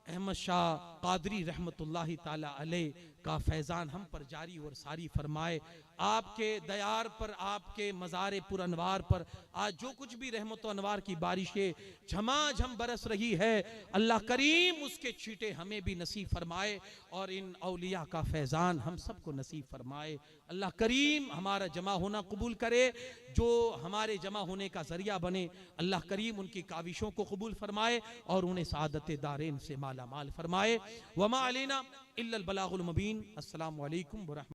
अहमद शाह कादरी रहमतुल्लाहि ताला अलैह का फैज़ान हम पर जारी और सारी फरमाए। आपके दयार पर, आपके मज़ारे पुर अनवार पर आज जो कुछ भी रहमत व अनवार की बारिशें झमाझम बरस रही है, अल्लाह करीम उसके छींटे हमें भी नसीब फरमाए और इन औलिया का फैज़ान हम सबको नसीब फरमाए। अल्लाह करीम हमारा जमा होना कबूल करे, जो हमारे जमा होने का जरिया बने अल्लाह करीम उनकी काविशों को कबूल फरमाए और उन्हें सादत दारेन से माला माल फरमाए। वमा अलैना इल्लल बलागुल मुबीन। अस्सलामु अलैकुम व रहमतुल्लाह।